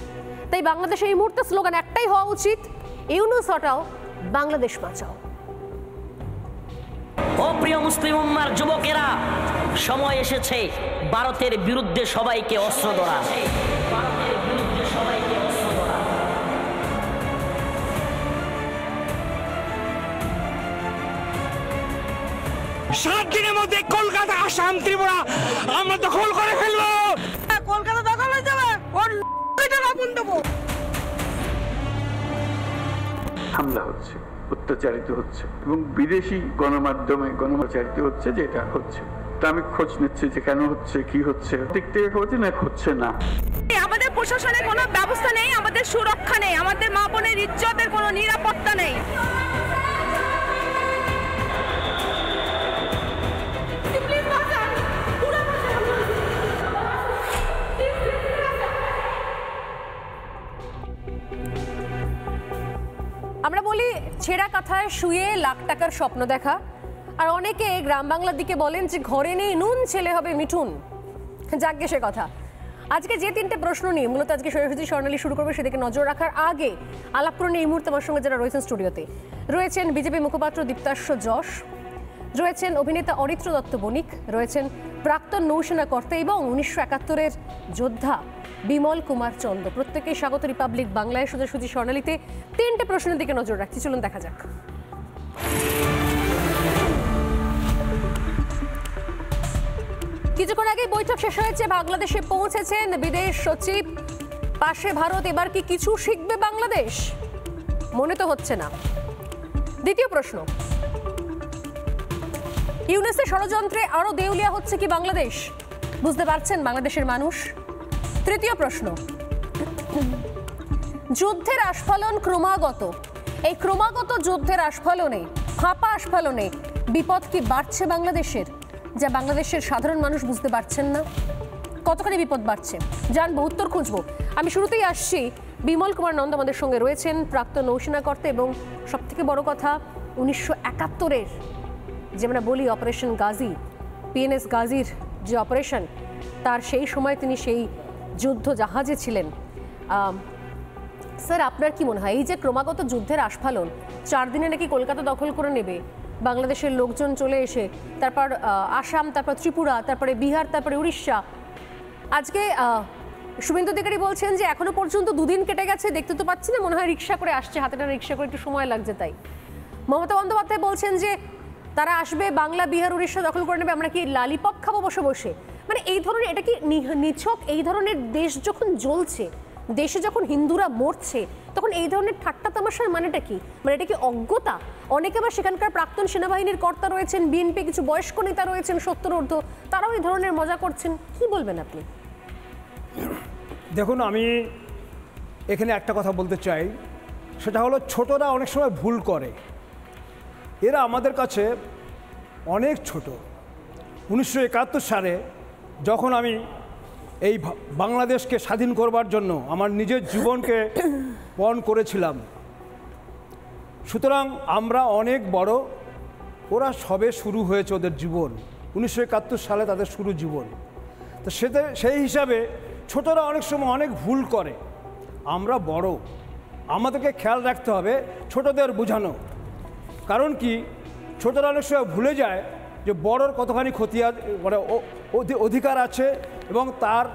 তাই বাংলাদেশের এই মুহূর্তে স্লোগান একটাই হওয়া উচিত, ইউনূস হটাও, বাংলাদেশ বাঁচাও। ও প্রিয় মুসলিম উম্মার যুবকেরা, সময় এসেছে ভারতের বিরুদ্ধে সবাইকে অস্ত্র ধরা। সাত দিনের মধ্যে কলকাতা, আসাম, ত্রিপুরা আমরা দখল করে ফেলবো। কলকাতা দখল হয়ে যাবে, আগুন দেবো। হামলা হচ্ছে, অত্যাচারিত হচ্ছে এবং বিদেশি গণমাধ্যমে গণমাচারিত হচ্ছে, যেটা হচ্ছে। তা আমি খোঁজ নিচ্ছি যে কেন হচ্ছে, কি হচ্ছে, দিক থেকে খোঁজ না, হচ্ছে না। আমাদের প্রশাসনের কোনো ব্যবস্থা নেই, আমাদের সুরক্ষা নেই, আমাদের মা বোনের ইজ্জতের কোনো নিরাপত্তা নেই। আমরা বলি ছেঁড়া কাঁথায় শুয়ে লাখ টাকার স্বপ্ন দেখা, আর অনেকে গ্রাম বাংলার দিকে বলেন যে ঘরে নেই নুন, ছেলে হবে মিঠুন। যাকে সে কথা, আজকে যে 3টে প্রশ্ন নিয়ে মূলত আজকে সোজাসুজি স্বর্ণালী শুরু করবে, সেদিকে নজর রাখার আগে আলাপপুরনে এই মুহূর্তে আমার সঙ্গে যারা রয়েছেন স্টুডিওতে, রয়েছেন বিজেপি মুখপাত্র দীপ্তাশ্ব যশ, রয়েছেন অভিনেতা অরিত্র দত্ত বণিক, রয়েছেন প্রাক্তন নৌসেনা কর্তা এবং 1971-এর যোদ্ধা বিমল কুমার চন্দ। প্রত্যেকেই স্বাগত রিপাবলিক বাংলায় সোজাসুজি স্বর্ণালীতে। 3টে প্রশ্নের দিকে নজর রাখছি, চলুন দেখা যাক। কিছুক্ষণ আগে বৈঠক শেষ হয়েছে, বাংলাদেশে পৌঁছেছেন বিদেশ সচিব, পাশে ভারত। এবার কি কিছু শিখবে বাংলাদেশ? মনে তো হচ্ছে না। দ্বিতীয় প্রশ্ন, ইউনূসের ষড়যন্ত্রে আরো দেউলিয়া হচ্ছে কি বাংলাদেশ? বুঝতে পারছেন বাংলাদেশের মানুষ? তৃতীয় প্রশ্ন, যুদ্ধের আস্ফালন ক্রমাগত, এই ক্রমাগত যুদ্ধের আস্ফালনে, ফাঁপা আস্ফালনে বিপদ কি বাড়ছে বাংলাদেশের, যা বাংলাদেশের সাধারণ মানুষ বুঝতে পারছেন না? কতখানি বিপদ বাড়ছে জানবো, উত্তর খুঁজবো। আমি শুরুতেই আসছি, বিমল কুমার নন্দ আমাদের সঙ্গে রয়েছেন, প্রাক্তন নৌসেনা কর্তা এবং সব থেকে বড় কথা 1971-এর যে আমরা বলি অপারেশন গাজী, পিএনএস গাজীর যে অপারেশন, তার সেই সময় তিনি সেই যুদ্ধ জাহাজে ছিলেন। স্যার, আপনার কি মনে হয় এই যে ক্রমাগত যুদ্ধের আস্ফালন, 4 দিনে নাকি কলকাতা দখল করে নেবে বাংলাদেশের লোকজন চলে এসে, তারপর আসাম, তারপর ত্রিপুরা, তারপরে বিহার, তারপরে উড়িষ্যা, আজকে শুভেন্দু অধিকারী বলছেন যে এখনো পর্যন্ত 2 দিন কেটে গেছে, দেখতে তো পাচ্ছি না, মনে হয় রিক্সা করে আসছে, হাতে টানা রিক্সা করে একটু সময় লাগছে। তাই মমতা বন্দ্যোপাধ্যায় বলছেন যে তারা আসবে, বাংলা, বিহার, উড়িষ্যা দখল করে নেবে, আমরা কি লালিপপ খাবো বসে বসে? মানে এই ধরনের, এটা কি নিছক এই ধরনের দেশ যখন জ্বলছে দেশে যখন হিন্দুরা মরছে তখন এই ধরনের ঠাট্টা তামাশার মানেটা কি? মানে এটা কি অজ্ঞতা? অনেকে আবার সেখানকার প্রাক্তন সেনাবাহিনীর কর্তা রয়েছেন, বিএনপি কিছু বয়স্ক নেতা রয়েছেন 70 তারাও এই ধরনের মজা করছেন, কি বলবেন আপনি? দেখুন, আমি এখানে একটা কথা বলতে চাই, সেটা হলো ছোটরা অনেক সময় ভুল করে। এরা আমাদের কাছে অনেক ছোট। 1971 সালে যখন আমি এই বাংলাদেশকে স্বাধীন করবার জন্য আমার নিজের জীবনকে পণ করেছিলাম, সুতরাং আমরা অনেক বড়, ওরা সবে শুরু হয়েছে ওদের জীবন। 1971 সালে তাদের শুরু জীবন। তো সেই হিসাবে ছোটরা অনেক সময় অনেক ভুল করে। আমরা বড়, আমাদেরকে খেয়াল রাখতে হবে ছোটদের বোঝানো। কারণ কি, ছোটরা অনেক সময় ভুলে যায় যে বড়র কতখানি ক্ষতি মানে অধিকার আছে এবং তার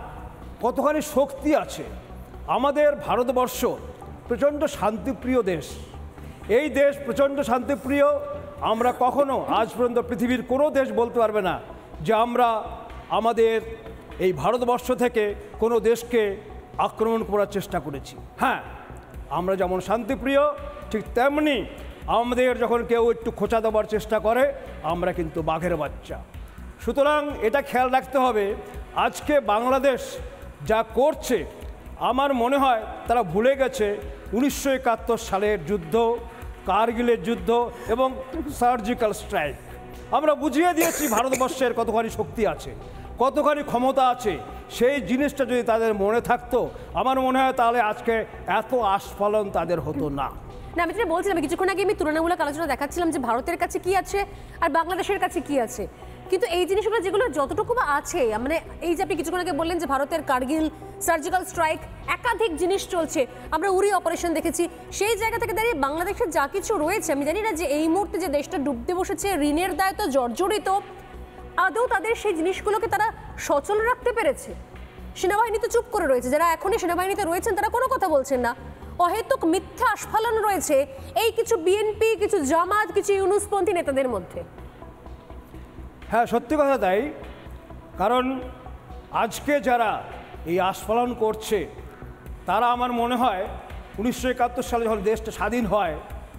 কতখানি শক্তি আছে। আমাদের ভারতবর্ষ প্রচণ্ড শান্তিপ্রিয় দেশ। এই দেশ প্রচণ্ড শান্তিপ্রিয়। আমরা কখনো আজ পর্যন্ত পৃথিবীর কোনো দেশ বলতে পারবে না যে আমরা আমাদের এই ভারতবর্ষ থেকে কোনো দেশকে আক্রমণ করার চেষ্টা করেছি। হ্যাঁ, আমরা যেমন শান্তিপ্রিয়, ঠিক তেমনি আমাদের যখন কেউ একটু খোঁচা দেওয়ার চেষ্টা করে আমরা কিন্তু বাঘের বাচ্চা। সুতরাং এটা খেয়াল রাখতে হবে। আজকে বাংলাদেশ যা করছে, আমার মনে হয় তারা ভুলে গেছে 1971 সালের যুদ্ধ, কারগিলের যুদ্ধ এবং সার্জিক্যাল স্ট্রাইক। আমরা বুঝিয়ে দিয়েছি ভারতবর্ষের কতখানি শক্তি আছে, কতখানি ক্ষমতা আছে। সেই জিনিসটা যদি তাদের মনে থাকতো, আমার মনে হয় তাহলে আজকে এত আস্ফালন তাদের হতো না। না, আমি যেটা বলছিলাম, কিছুক্ষণ আগে আমি তুলনামূলক আলোচনা দেখাচ্ছিলাম যে ভারতের কাছে কি আছে আর বাংলাদেশের কাছে কি আছে, কিন্তু এই জিনিসগুলো যেগুলো যতটুকু বা আছে, মানে এই যে আপনি কিছুক্ষণ আগে বললেন যে ভারতের কারগিল, সার্জিক্যাল স্ট্রাইক, একাধিক জিনিস চলছে, আমরা উরি অপারেশন দেখেছি, সেই জায়গা থেকে দাঁড়িয়ে বাংলাদেশের যা কিছু রয়েছে, আমি জানি না যে এই মুহূর্তে যে দেশটা ডুবতে বসেছে, ঋণের দায় তো জর্জরিত, আদৌ তাদের সেই জিনিসগুলোকে তারা সচল রাখতে পেরেছে? সেনাবাহিনী তো চুপ করে রয়েছে, যারা এখনই সেনাবাহিনীতে রয়েছেন তারা কোনো কথা বলছেন না। অহেতুক মিথ্যা আস্ফালন রয়েছে এই কিছু বিএনপি, কিছু জামাত, কিছু ইউনুসপন্থী নেতাদের মধ্যে। হ্যাঁ, সত্যি কথা তাই। কারণ আজকে যারা এই আস্ফালন করছে তারা আমার মনে হয় 1971 সালে যখন দেশটা স্বাধীন হয়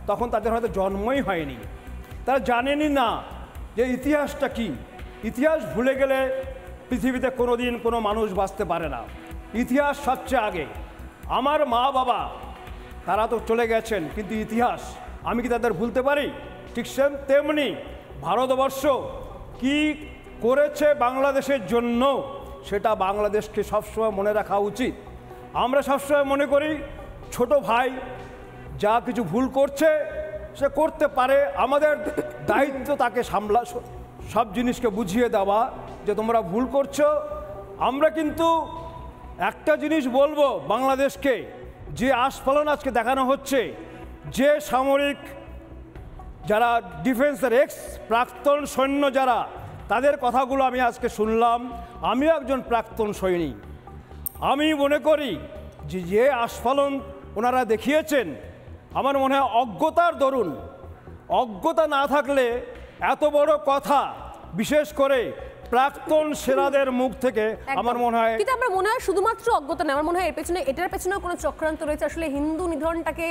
তখন তাদের হয়তো জন্মই হয়নি। তারা জানেনই না যে ইতিহাসটা কি। ইতিহাস ভুলে গেলে পৃথিবীতে কোনো দিন কোনো মানুষ বাঁচতে পারে না। ইতিহাস সবচেয়ে আগে। আমার মা বাবা তারা তো চলে গেছেন, কিন্তু ইতিহাস আমি কি তাদের ভুলতে পারি? ঠিক তেমনি ভারতবর্ষ কি করেছে বাংলাদেশের জন্য, সেটা বাংলাদেশকে সবসময় মনে রাখা উচিত। আমরা সবসময় মনে করি ছোট ভাই যা কিছু ভুল করছে সে করতে পারে, আমাদের দায়িত্ব তাকে সব জিনিসকে বুঝিয়ে দেওয়া যে তোমরা ভুল করছো। আমরা কিন্তু একটা জিনিস বলবো বাংলাদেশকে, যে আস্ফালন আজকে দেখানো হচ্ছে, যে সামরিক যারা ডিফেন্সের প্রাক্তন সৈন্য যারা, তাদের কথাগুলো আমি আজকে শুনলাম। আমিও একজন প্রাক্তন সৈনিক। আমি মনে করি যে আস্ফালন ওনারা দেখিয়েছেন, আমার মনে হয় অজ্ঞতার দরুন। অজ্ঞতা না থাকলে এত বড় কথা, বিশেষ করে প্রাক্তন সেনাদের মুখ থেকে আমার মনে হয়, কিন্তু আমার মনে হয় শুধুমাত্র অজ্ঞতা না, আমার মনে হয় এটার পেছনেও কোনো চক্রান্ত রয়েছে আসলে হিন্দু নিধনটাকে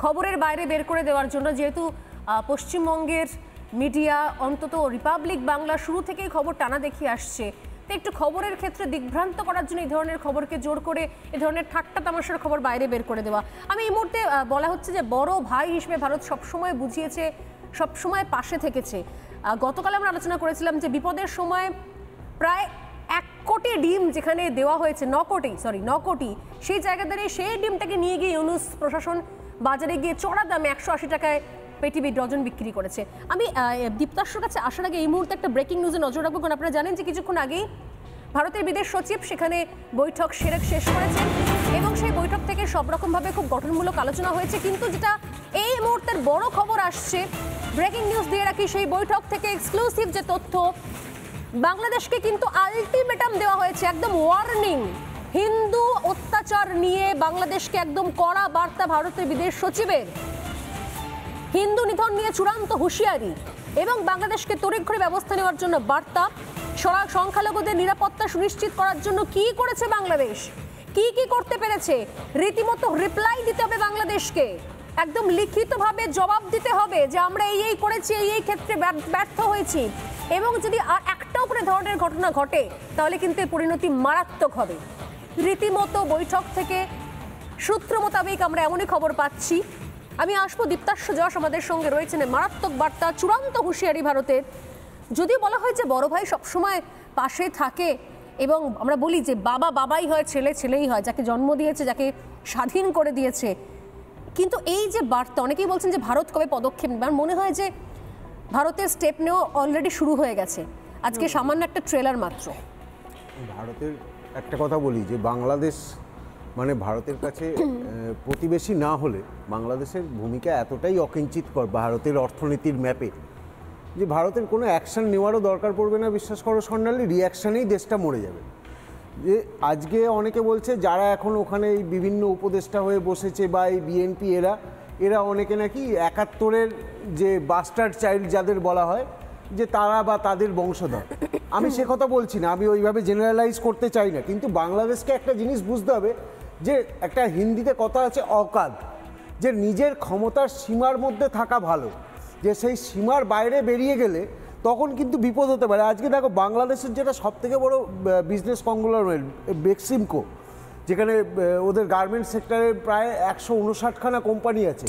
খবরের বাইরে বের করে দেওয়ার জন্য। যেহেতু পশ্চিমবঙ্গের মিডিয়া, অন্তত রিপাবলিক বাংলা শুরু থেকেই খবর টানা দেখিয়ে আসছে, তো একটু খবরের ক্ষেত্রে দিগ্ভ্রান্ত করার জন্য এই ধরনের খবরকে জোর করে এই ধরনের ঠাট্টা তামাশার খবর বাইরে বের করে দেওয়া। আমি এই মুহূর্তে বলা হচ্ছে যে বড় ভাই হিসেবে ভারত সবসময় বুঝিয়েছে, সবসময় পাশে থেকেছে। গতকাল আমরা আলোচনা করেছিলাম যে বিপদের সময় প্রায় 1 কোটি ডিম যেখানে দেওয়া হয়েছে, 9 কোটি, সেই জায়গা দাঁড়িয়ে সেই ডিমটাকে নিয়ে গিয়ে ইউনুস প্রশাসন বাজারে গিয়ে চড়া দামে 180 টাকায় পেটিবি ডজন বিক্রি করেছে। আমি দীপ্তাশ্বর কাছে আসার আগে এই মুহূর্তে একটা ব্রেকিং নিউজে নজর রাখবো, কারণ আপনারা জানেন যে কিছুক্ষণ আগেই ভারতের বিদেশ সচিব সেখানে বৈঠক শেষ করেছেন এবং সেই বৈঠক থেকে সব রকমভাবে খুব গঠনমূলক আলোচনা হয়েছে। কিন্তু যেটা এই মুহূর্তের বড় খবর আসছে, ব্রেকিং নিউজ দিয়ে রাখি, সেই বৈঠক থেকে এক্সক্লুসিভ যে তথ্য, বাংলাদেশকে কিন্তু আলটিমেটাম দেওয়া হয়েছে, একদম ওয়ার্নিং। হিন্দু অত্যাচার নিয়ে বাংলাদেশকে একদম কড়া বার্তা ভারতের বিদেশ সচিবের। হিন্দু নিধন নিয়ে চূড়ান্ত হুঁশিয়ারি এবং বাংলাদেশকে তড়িঘড়ি ব্যবস্থা নেওয়ার জন্য বার্তা। সংখ্যালঘুদের নিরাপত্তা সুনিশ্চিত করার জন্য কি করেছে বাংলাদেশ, কি কি করতে পেরেছে, রীতিমতো রিপ্লাই দিতে হবে বাংলাদেশকে, একদম লিখিতভাবে জবাব দিতে হবে যে আমরা এই করেছি, এই ক্ষেত্রে ব্যর্থ হয়েছি। এবং যদি আর একটাও করে ধরনের ঘটনা ঘটে তাহলে কিন্তু এর পরিণতি মারাত্মক হবে। রীতিমতো বৈঠক থেকে সূত্র মোতাবেক আমরা এমনই খবর পাচ্ছি। আমি আসবো, দীপ্তাশ্ব যশ আমাদের সঙ্গে রয়েছেন। মারাত্মক বার্তা, চূড়ান্ত হুঁশিয়ারি ভারতের। যদিও বলা হয় যে বড় ভাই সবসময় পাশে থাকে এবং আমরা বলি যে বাবা বাবাই হয়, ছেলে ছেলেই হয়, যাকে জন্ম দিয়েছে, যাকে স্বাধীন করে দিয়েছে। কিন্তু এই যে বার্তা, অনেকেই বলছেন যে ভারত কবে পদক্ষেপ নেবে, আমার মনে হয় যে ভারতের স্টেপ নেওয়া অলরেডি শুরু হয়ে গেছে। আজকে সামান্য একটা ট্রেলার মাত্র। ভারতের একটা কথা বলি যে বাংলাদেশ মানে ভারতের কাছে প্রতিবেশী না হলে বাংলাদেশের ভূমিকা এতটাই অকিঞ্চিতকর ভারতের অর্থনীতির ম্যাপে যে ভারতের কোনো অ্যাকশন নেওয়ারও দরকার পড়বে না। বিশ্বাস করো স্বর্ণালী, রিঅ্যাকশানেই দেশটা মরে যাবে। যে আজকে অনেকে বলছে যারা এখন ওখানে এই বিভিন্ন উপদেষ্টা হয়ে বসেছে বা এই বিএনপি এরা অনেকে নাকি ৭১-এর যে বাস্টার্ড চাইল্ড যাদের বলা হয় যে তারা বা তাদের বংশধর। আমি সে কথা বলছি না, আমি ওইভাবে জেনারেলাইজ করতে চাই না, কিন্তু বাংলাদেশকে একটা জিনিস বুঝতে হবে যে একটা হিন্দিতে কথা আছে অকাদ, যে নিজের ক্ষমতার সীমার মধ্যে থাকা ভালো, যে সেই সীমার বাইরে বেরিয়ে গেলে তখন কিন্তু বিপদ হতে পারে। আজকে দেখো বাংলাদেশের যেটা সবথেকে বড় বিজনেস কংগ্লোমেরেট বেক্সিমকো, যেখানে ওদের গার্মেন্টস সেক্টরে প্রায় ১৫৯খানা কোম্পানি আছে,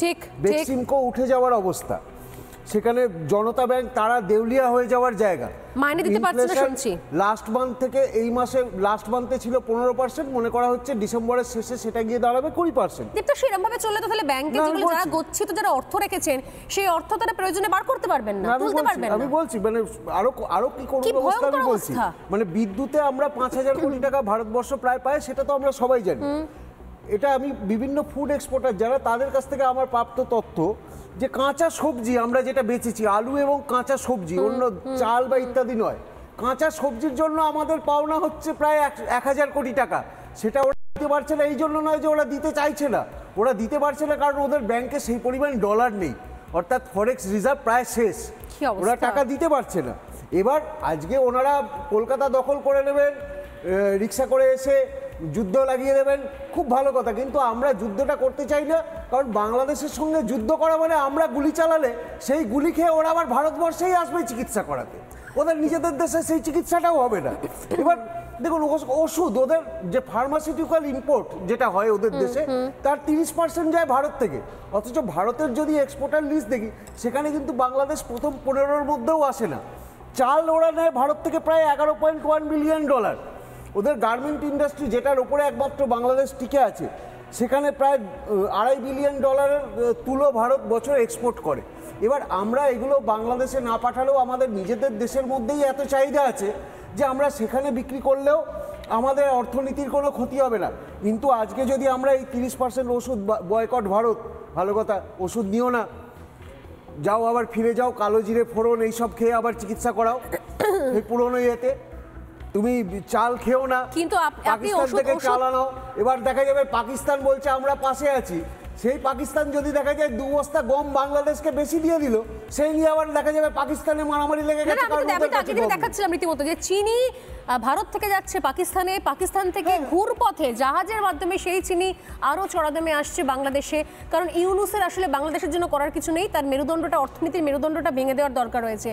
বেক্সিমকো উঠে যাওয়ার অবস্থা, সেখানে জনতা ব্যাংক তারা দেউলিয়া হয়ে যাওয়ার জায়গা। মাইনে দিতে পারছে না শুনছি। লাস্ট মান্থ থেকে এই মাসে, লাস্ট মান্থে ছিল 15%, মনে করা হচ্ছে ডিসেম্বরের শেষে সেটা গিয়ে দাঁড়াবে 20%। দীপ্তা, সেরকম ভাবে চললে তো তাহলে ব্যাংকে যেগুলো যারা গচ্ছিত, যারা অর্থ রেখেছেন, সেই অর্থ তারা প্রয়োজনে বার করতে পারবেন না, তুলতে পারবেন না। আমি বলছি মানে আরো কি করব অবস্থা আমি বলছি। মানে বিদ্যুতে আমরা ৫,০০০ কোটি টাকা ভারতবর্ষ প্রায় পায়, সেটা তো আমরা সবাই জানি। এটা আমি বিভিন্ন ফুড এক্সপোর্টার যারা, তাদের কাছ থেকে আমার প্রাপ্ত তথ্য যে কাঁচা সবজি আমরা যেটা বেচেছি, আলু এবং কাঁচা সবজি, অন্য চাল বা ইত্যাদি নয়, কাঁচা সবজির জন্য আমাদের পাওনা হচ্ছে প্রায় ১,০০০ কোটি টাকা। সেটা ওরা দিতে পারছে না, এই জন্য নয় যে ওরা দিতে চাইছে না, ওরা দিতে পারছে না কারণ ওদের ব্যাংকে সেই পরিমাণ ডলার নেই, অর্থাৎ ফরেক্স রিজার্ভ প্রায় শেষ, ওরা টাকা দিতে পারছে না। এবার আজকে ওনারা কলকাতা দখল করে নেবেন, রিক্সা করে এসে যুদ্ধ লাগিয়ে দেবেন, খুব ভালো কথা, কিন্তু আমরা যুদ্ধটা করতে চাই না, কারণ বাংলাদেশের সঙ্গে যুদ্ধ করা মানে আমরা গুলি চালালে সেই গুলি খেয়ে ওরা আবার ভারতবর্ষেই আসবে চিকিৎসা করাতে, ওদের নিজেদের দেশে সেই চিকিৎসাটাও হবে না। এবার দেখুন ওষুধ, ওদের যে ফার্মাসিউটিক্যাল ইম্পোর্ট যেটা হয় ওদের দেশে, তার 30% যায় ভারত থেকে, অথচ ভারতের যদি এক্সপোর্টার লিস্ট দেখি সেখানে কিন্তু বাংলাদেশ প্রথম 15-র মধ্যেও আসে না। চাল ওরা নেয় ভারত থেকে প্রায় $11.1 বিলিয়ন। ওদের গার্মেন্ট ইন্ডাস্ট্রি, যেটার উপরে একমাত্র বাংলাদেশ টিকে আছে, সেখানে প্রায় $2.5 বিলিয়ন তুলো ভারত বছর এক্সপোর্ট করে। এবার আমরা এগুলো বাংলাদেশে না পাঠালেও আমাদের নিজেদের দেশের মধ্যেই এত চাহিদা আছে যে আমরা সেখানে বিক্রি করলেও আমাদের অর্থনীতির কোনো ক্ষতি হবে না। কিন্তু আজকে যদি আমরা এই 30% ওষুধ বয়কট ভারত, ভালো কথা, ওষুধ নিও না, যাও আবার ফিরে যাও, কালো জিরে ফোড়ন এইসব খেয়ে আবার চিকিৎসা করাও এই পুরনো ইয়েতে, তুমি চাল খেও না, কিন্তু পাকিস্তান থেকে চাল আনো। এবার দেখা যাবে পাকিস্তান বলছে আমরা পাশে আছি, সেই পাকিস্তান যদি দেখা যায় 2 বস্তা গম বাংলাদেশকে বেশি দিয়ে দিল, সেই নিয়ে আবার দেখা যাবে পাকিস্তানে মারামারি লেগে গেছে। আমি দেখাচ্ছিলাম রীতিমতো যে চিনি ভারত থেকে যাচ্ছে পাকিস্তানে, পাকিস্তান থেকে ঘুরপথে জাহাজের মাধ্যমে সেই চিনি আরও চড়া দামে আসছে বাংলাদেশে, কারণ ইউনুসের আসলে বাংলাদেশের জন্য করার কিছু নেই, তার মেরুদণ্ডটা, অর্থনীতির মেরুদণ্ডটা ভেঙে দেওয়ার দরকার রয়েছে।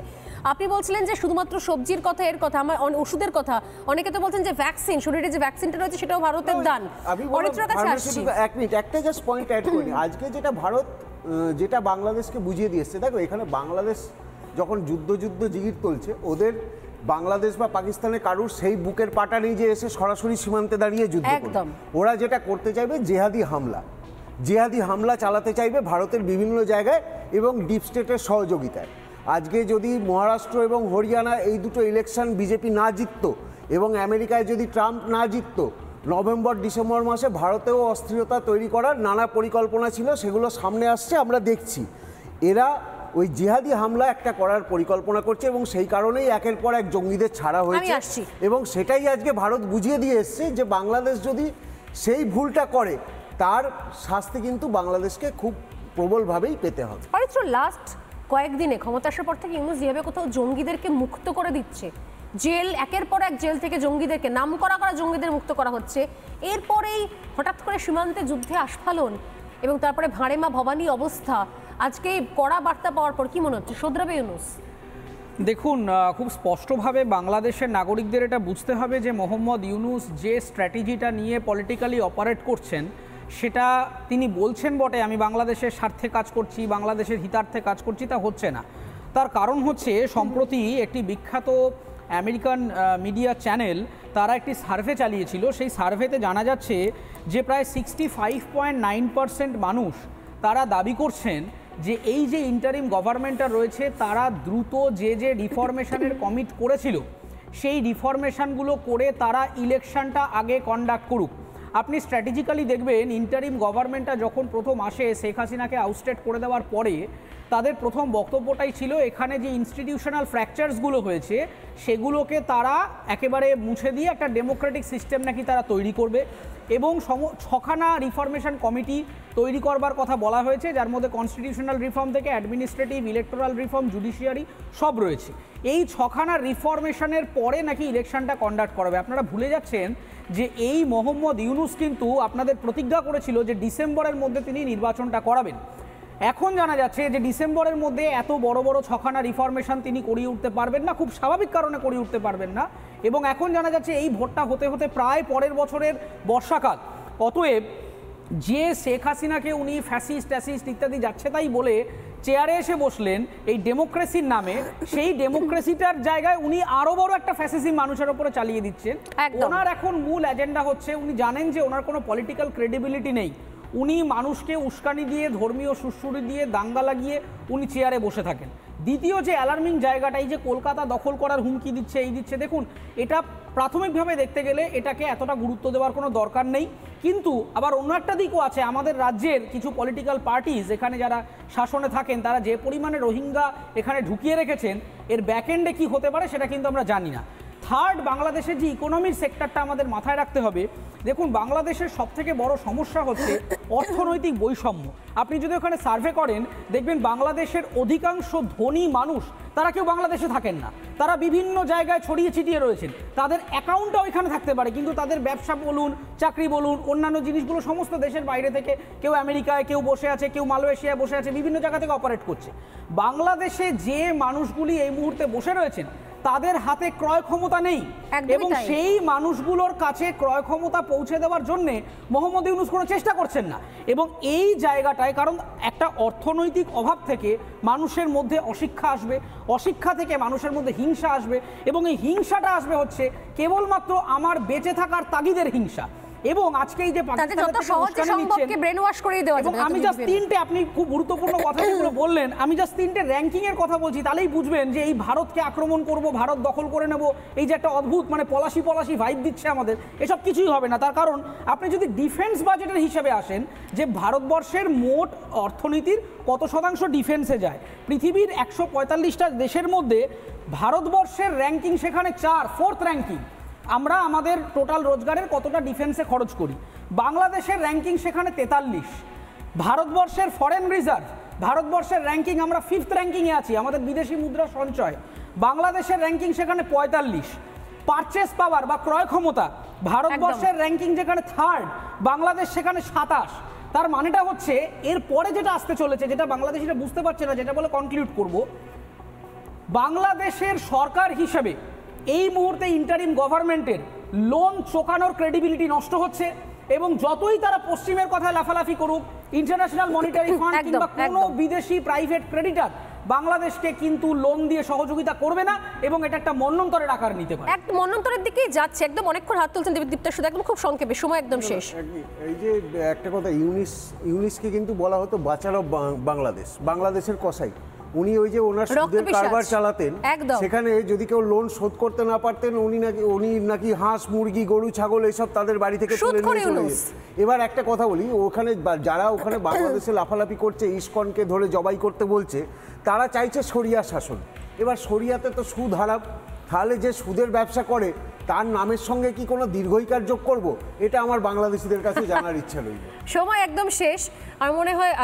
আপনি বলছিলেন যে শুধুমাত্র সবজির কথা, এর কথা, আমার ওষুধের কথা, অনেকে তো বলছেন যে ভ্যাকসিন, শরীরে যে ভ্যাকসিনটা রয়েছে সেটাও ভারতের দান। এক মিনিট, একটা জাস্ট পয়েন্ট অ্যাড করি। আজকে যেটা ভারত যেটা বাংলাদেশকে বুঝিয়ে দিয়েছে, দেখো এখানে বাংলাদেশ যখন যুদ্ধ জিগির তুলছে, ওদের বাংলাদেশ বা পাকিস্তানে কারুর সেই বুকের পাটা নেই যে এসে সরাসরি সীমান্তে দাঁড়িয়ে যুদ্ধ করবে। ওরা যেটা করতে চাইবে জেহাদি হামলা চালাতে চাইবে ভারতের বিভিন্ন জায়গায় এবং ডিপ স্টেটের সহযোগিতায়। আজকে যদি মহারাষ্ট্র এবং হরিয়ানা এই দুটো ইলেকশন বিজেপি না জিতত এবং আমেরিকায় যদি ট্রাম্প না জিতত, নভেম্বর ডিসেম্বর মাসে ভারতেও অস্থিরতা তৈরি করার নানা পরিকল্পনা ছিল, সেগুলো সামনে আসছে, আমরা দেখছি। এরা ওই জিহাদি হামলা একটা করার পরিকল্পনা করছে এবং সেই কারণেই একের পর এক জঙ্গিদের ছাড়া হয়েছে এবং সেটাই আজকে ভারত বুঝিয়ে দিয়ে এসছে যে বাংলাদেশ যদি সেই ভুলটা করে তার শাস্তি কিন্তু বাংলাদেশকে খুব প্রবলভাবেই পেতে হবে। লাস্ট কয়েকদিনে ক্ষমতা আসার পর থেকে ইউনূস যেভাবে কোথাও জঙ্গিদেরকে মুক্ত করে দিচ্ছে, জেল, একের পর এক জেল থেকে জঙ্গিদেরকে, নাম করা জঙ্গিদের মুক্ত করা হচ্ছে, এরপরেই হঠাৎ করে সীমান্তে যুদ্ধে আস্ফালন এবং তারপরে ভাঁড়েমা ভবানী অবস্থা। আজকে এই কড়া বার্তা পাওয়ার পর কি মনে হচ্ছে শোধরাবে ইউনূস? দেখুন, খুব স্পষ্টভাবে বাংলাদেশের নাগরিকদের এটা বুঝতে হবে যে মোহাম্মদ ইউনূস যে স্ট্র্যাটেজিটা নিয়ে পলিটিক্যালি অপারেট করছেন, সেটা তিনি বলছেন বটে আমি বাংলাদেশের স্বার্থে কাজ করছি, বাংলাদেশের হিতার্থে কাজ করছি, তা হচ্ছে না। তার কারণ হচ্ছে সম্প্রতি একটি বিখ্যাত আমেরিকান মিডিয়া চ্যানেল তারা একটি সার্ভে চালিয়েছিল। সেই সার্ভেতে জানা যাচ্ছে যে প্রায় 65.9% মানুষ তারা দাবি করছেন যে এই যে ইন্টারিম গভর্নমেন্টটা রয়েছে তারা দ্রুত যে রিফরমেশনের কমিট করেছিল সেই রিফরমেশনগুলো করে তারা ইলেকশনটা আগে কন্ডাক্ট করুক। আপনি স্ট্র্যাটেজিক্যালি দেখবেন ইন্টারিম গভর্নমেন্টটা যখন প্রথম আসে শেখ হাসিনাকে আউটস্টেট করে দেওয়ার পরে তাদের প্রথম বক্তব্যটাই ছিল এখানে যে ইনস্টিটিউশনাল ফ্র্যাকচার্সগুলো হয়েছে সেগুলোকে তারা একেবারে মুছে দিয়ে একটা ডেমোক্রেটিক সিস্টেম নাকি তারা তৈরি করবে এবং 6খানা রিফরমেশন কমিটি তৈরি করবার কথা বলা হয়েছে, যার মধ্যে কনস্টিটিউশনাল রিফর্ম থেকে অ্যাডমিনিস্ট্রেটিভ, ইলেকটোরাল রিফর্ম, জুডিশিয়ারি সব রয়েছে। এই 6খানা রিফরমেশনের পরে নাকি ইলেকশনটা কন্ডাক্ট করাবে। আপনারা ভুলে যাচ্ছেন যে এই মোহাম্মদ ইউনূস কিন্তু আপনাদের প্রতিজ্ঞা করেছিল যে ডিসেম্বরের মধ্যে তিনি নির্বাচনটা করাবেন। এখন জানা যাচ্ছে যে ডিসেম্বরের মধ্যে এত বড় বড় 6খানা রিফরমেশন তিনি করিয়ে উঠতে পারবেন না, খুব স্বাভাবিক কারণে করিয়ে উঠতে পারবেন না। এবং এখন জানা যাচ্ছে এই ভোটটা হতে হতে প্রায় পরের বছরের বর্ষাকাল। অতএব যে শেখ হাসিনাকে উনি ফ্যাসিস্ট ইত্যাদি যাচ্ছে তাই বলে চেয়ারে এসে বসলেন এই ডেমোক্রেসির নামে, সেই ডেমোক্রেসিটার জায়গায় উনি আরো বড় একটা ফ্যাসিজম মানুষের উপরে চালিয়ে দিচ্ছেন। ওনার এখন মূল এজেন্ডা হচ্ছে, উনি জানেন যে ওনার কোনো পলিটিক্যাল ক্রেডিবিলিটি নেই, উনি মানুষকে উস্কানি দিয়ে, ধর্মীয় সুশ্রুতি দিয়ে, দাঙ্গা লাগিয়ে উনি চেয়ারে বসে থাকেন। দ্বিতীয় যে অ্যালার্মিং জায়গাটা, এই যে কলকাতা দখল করার হুমকি দিচ্ছে, এই দিচ্ছে, দেখুন এটা প্রাথমিকভাবে দেখতে গেলে এটাকে এতটা গুরুত্ব দেওয়ার কোনো দরকার নেই। কিন্তু আবার অন্য একটা দিকও আছে, আমাদের রাজ্যের কিছু পলিটিক্যাল পার্টিজ এখানে যারা শাসনে থাকেন তারা যে পরিমাণে রোহিঙ্গা এখানে ঢুকিয়ে রেখেছেন, এর ব্যাকএন্ডে কি হতে পারে সেটা কিন্তু আমরা জানি না। থার্ড, বাংলাদেশের যে ইকোনমির সেক্টরটা আমাদের মাথায় রাখতে হবে। দেখুন, বাংলাদেশের সবথেকে বড় সমস্যা হচ্ছে অর্থনৈতিক বৈষম্য। আপনি যদি ওখানে সার্ভে করেন দেখবেন বাংলাদেশের অধিকাংশ ধনী মানুষ তারা কেউ বাংলাদেশে থাকেন না, তারা বিভিন্ন জায়গায় ছড়িয়ে ছিটিয়ে রয়েছেন। তাদের অ্যাকাউন্টটাও এখানে থাকতে পারে কিন্তু তাদের ব্যবসা বলুন, চাকরি বলুন, অন্যান্য জিনিসগুলো সমস্ত দেশের বাইরে থেকে, কেউ আমেরিকায়, কেউ বসে আছে, কেউ মালয়েশিয়ায় বসে আছে, বিভিন্ন জায়গা থেকে অপারেট করছে। বাংলাদেশে যে মানুষগুলি এই মুহূর্তে বসে রয়েছেন তাদের হাতে ক্রয় ক্ষমতা নেই এবং সেই মানুষগুলোর কাছে ক্রয় ক্ষমতা পৌঁছে দেওয়ার জন্যে মোহাম্মদ ইউনূস কোনো চেষ্টা করছেন না। এবং এই জায়গাটায়, কারণ একটা অর্থনৈতিক অভাব থেকে মানুষের মধ্যে অশিক্ষা আসবে, অশিক্ষা থেকে মানুষের মধ্যে হিংসা আসবে এবং এই হিংসাটা আসবে হচ্ছে কেবলমাত্র আমার বেঁচে থাকার তাগিদের হিংসা। এবং আজকে এই যে আমি জাস্ট তিনটে, আপনি খুব গুরুত্বপূর্ণ কথা যেগুলো বললেন, আমি জাস্ট তিনটে র্যাঙ্কিং এর কথা বলছি, তাহলেই বুঝবেন যে এই ভারতকে আক্রমণ করব, ভারত দখল করে নেব, এই যে একটা অদ্ভুত মানে পলাশি ভাইব দিচ্ছে আমাদের, এসব কিছুই হবে না। তার কারণ আপনি যদি ডিফেন্স বাজেটের হিসেবে আসেন যে ভারতবর্ষের মোট অর্থনীতির কত শতাংশ ডিফেন্সে যায়, পৃথিবীর 145টা দেশের মধ্যে ভারতবর্ষের র্যাঙ্কিং সেখানে 4th র্যাঙ্কিং। আমরা আমাদের টোটাল রোজগারের কতটা ডিফেন্সে খরচ করি, বাংলাদেশের র্যাঙ্কিং সেখানে 43। ভারতবর্ষের ফরেন রিজার্ভ, ভারতবর্ষের র্যাঙ্কিং আমরা 5th র্যাঙ্কিংয়ে আছি, আমাদের বিদেশি মুদ্রা সঞ্চয়, বাংলাদেশের র্যাঙ্কিং সেখানে 45। পারচেস পাওয়ার বা ক্রয় ক্ষমতা, ভারতবর্ষের র্যাঙ্কিং যেখানে 3rd, বাংলাদেশ সেখানে 27। তার মানেটা হচ্ছে এর পরে যেটা আসতে চলেছে, যেটা বাংলাদেশিরা বুঝতে পারছে না, যেটা বলে কনক্লুড করব, বাংলাদেশের সরকার হিসেবে এই মুহূর্তে ইন্টারিম গভর্নমেন্টের লোন চোকানোর ক্রেডিবিলিটি নষ্ট হচ্ছে এবং যতই তারা পশ্চিমের কথা লাফালাফি করুক, ইন্টারন্যাশনাল মনিটারি ফান্ড কিংবা কোনো বিদেশি প্রাইভেট ক্রেডিটার বাংলাদেশকে কিন্তু লোন দিয়ে সহযোগিতা করবে না এবং এটা একটা মন্বন্তরের আকার নিতে পারে। একটা মন্বন্তরের দিকেই যাচ্ছে। একদম অনেকক্ষণ হাত তুলছেন দীপ্তা, শুধু একদম খুব সংক্ষেপে, সময় একদম শেষ। এই যে একটা কথা, ইউনিসকে কিন্তু বলা হতো বাঁচানো বাংলাদেশ, বাংলাদেশের কসাই। উনি ওই যে ওনার সুদের কারবার চালাতেন, সেখানে যদি কেউ লোন শোধ করতে না পারতেন উনি নাকি হাঁস, মুরগি, গরু, ছাগল এইসব তাদের বাড়ি থেকে তুলে নিয়ে চলে যেতেন। এবার একটা কথা বলি, ওখানে যারা ওখানে বাংলাদেশে লাফালাফি করছে, ইসকনকে ধরে জবাই করতে বলছে, তারা চাইছে শরিয়া শাসন। এবার শরিয়াতে তো সুদ হারাম, তাহলে যে সুদের ব্যবসা করে তার নামের সঙ্গে কি কোনো দীর্ঘইকার যোগ করব, এটা আমার বাংলাদেশিদের কাছে জানার ইচ্ছা রইল। সময় একদম শেষ। আমার মনে হয়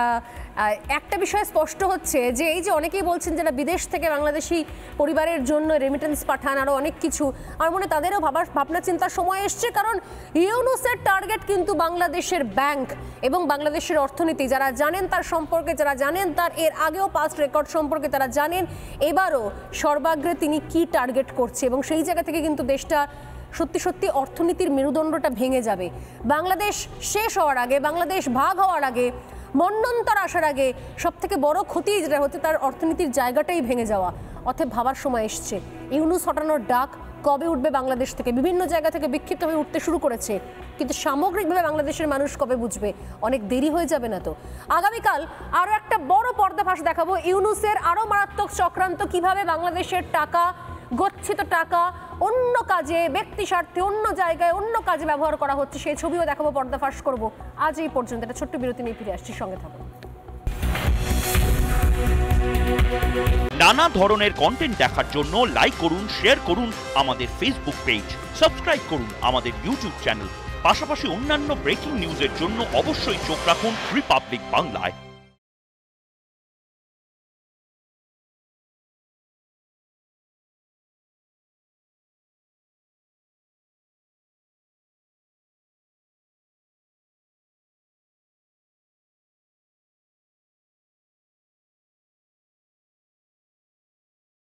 একটা বিষয় স্পষ্ট হচ্ছে যে এই যে অনেকেই বলছেন যারা বিদেশ থেকে বাংলাদেশি পরিবারের জন্য রেমিটেন্স পাঠান, আরও অনেক কিছু, আমার মনে তাদেরও ভাবনা চিন্তার সময় এসছে। কারণ ইউনুসের টার্গেট কিন্তু বাংলাদেশের ব্যাংক এবং বাংলাদেশের অর্থনীতি। যারা জানেন তার সম্পর্কে, যারা জানেন তার এর আগেও পাস্ট রেকর্ড সম্পর্কে, তারা জানেন এবারও সর্বাগ্রে তিনি কি টার্গেট করছে। এবং সেই জায়গা থেকে কিন্তু দেশটা সত্যি সত্যি অর্থনীতির মেরুদণ্ডটা ভেঙে যাবে। বাংলাদেশ শেষ হওয়ার আগে, বাংলাদেশ ভাগ হওয়ার আগে, মন্বন্তর আসার আগে সবথেকে বড় ক্ষতি যেটা হচ্ছে তার অর্থনীতির জায়গাটাই ভেঙে যাওয়া। অতএব ভাবার সময় এসছে ইউনুস হটানোর ডাক কবে উঠবে বাংলাদেশ থেকে। বিভিন্ন জায়গা থেকে বিক্ষিপ্ত হয়ে উঠতে শুরু করেছে, কিন্তু সামগ্রিকভাবে বাংলাদেশের মানুষ কবে বুঝবে? অনেক দেরি হয়ে যাবে না তো? আগামীকাল আরও একটা বড় পর্দাফাঁস দেখাবো ইউনুসের আরও মারাত্মক চক্রান্ত, কিভাবে বাংলাদেশের টাকা, গচ্ছিত টাকা অন্য কাজে, ব্যক্তি স্বার্থে, অন্য জায়গায়, অন্য কাজে ব্যবহার করা হচ্ছে, সেই ছবিও দেখাবো, পর্দাফাঁস করব। আজ এই পর্যন্ত, একটা ছোট্ট বিরতি নিয়ে ফিরে আসছি, সঙ্গে থাকুন। নানা ধরনের কন্টেন্ট দেখার জন্য লাইক করুন, শেয়ার করুন আমাদের ফেসবুক পেজ, সাবস্ক্রাইব করুন আমাদের ইউটিউব চ্যানেল। পাশাপাশি অন্যান্য ব্রেকিং নিউজের জন্য অবশ্যই চোখ রাখুন রিপাবলিক বাংলায়।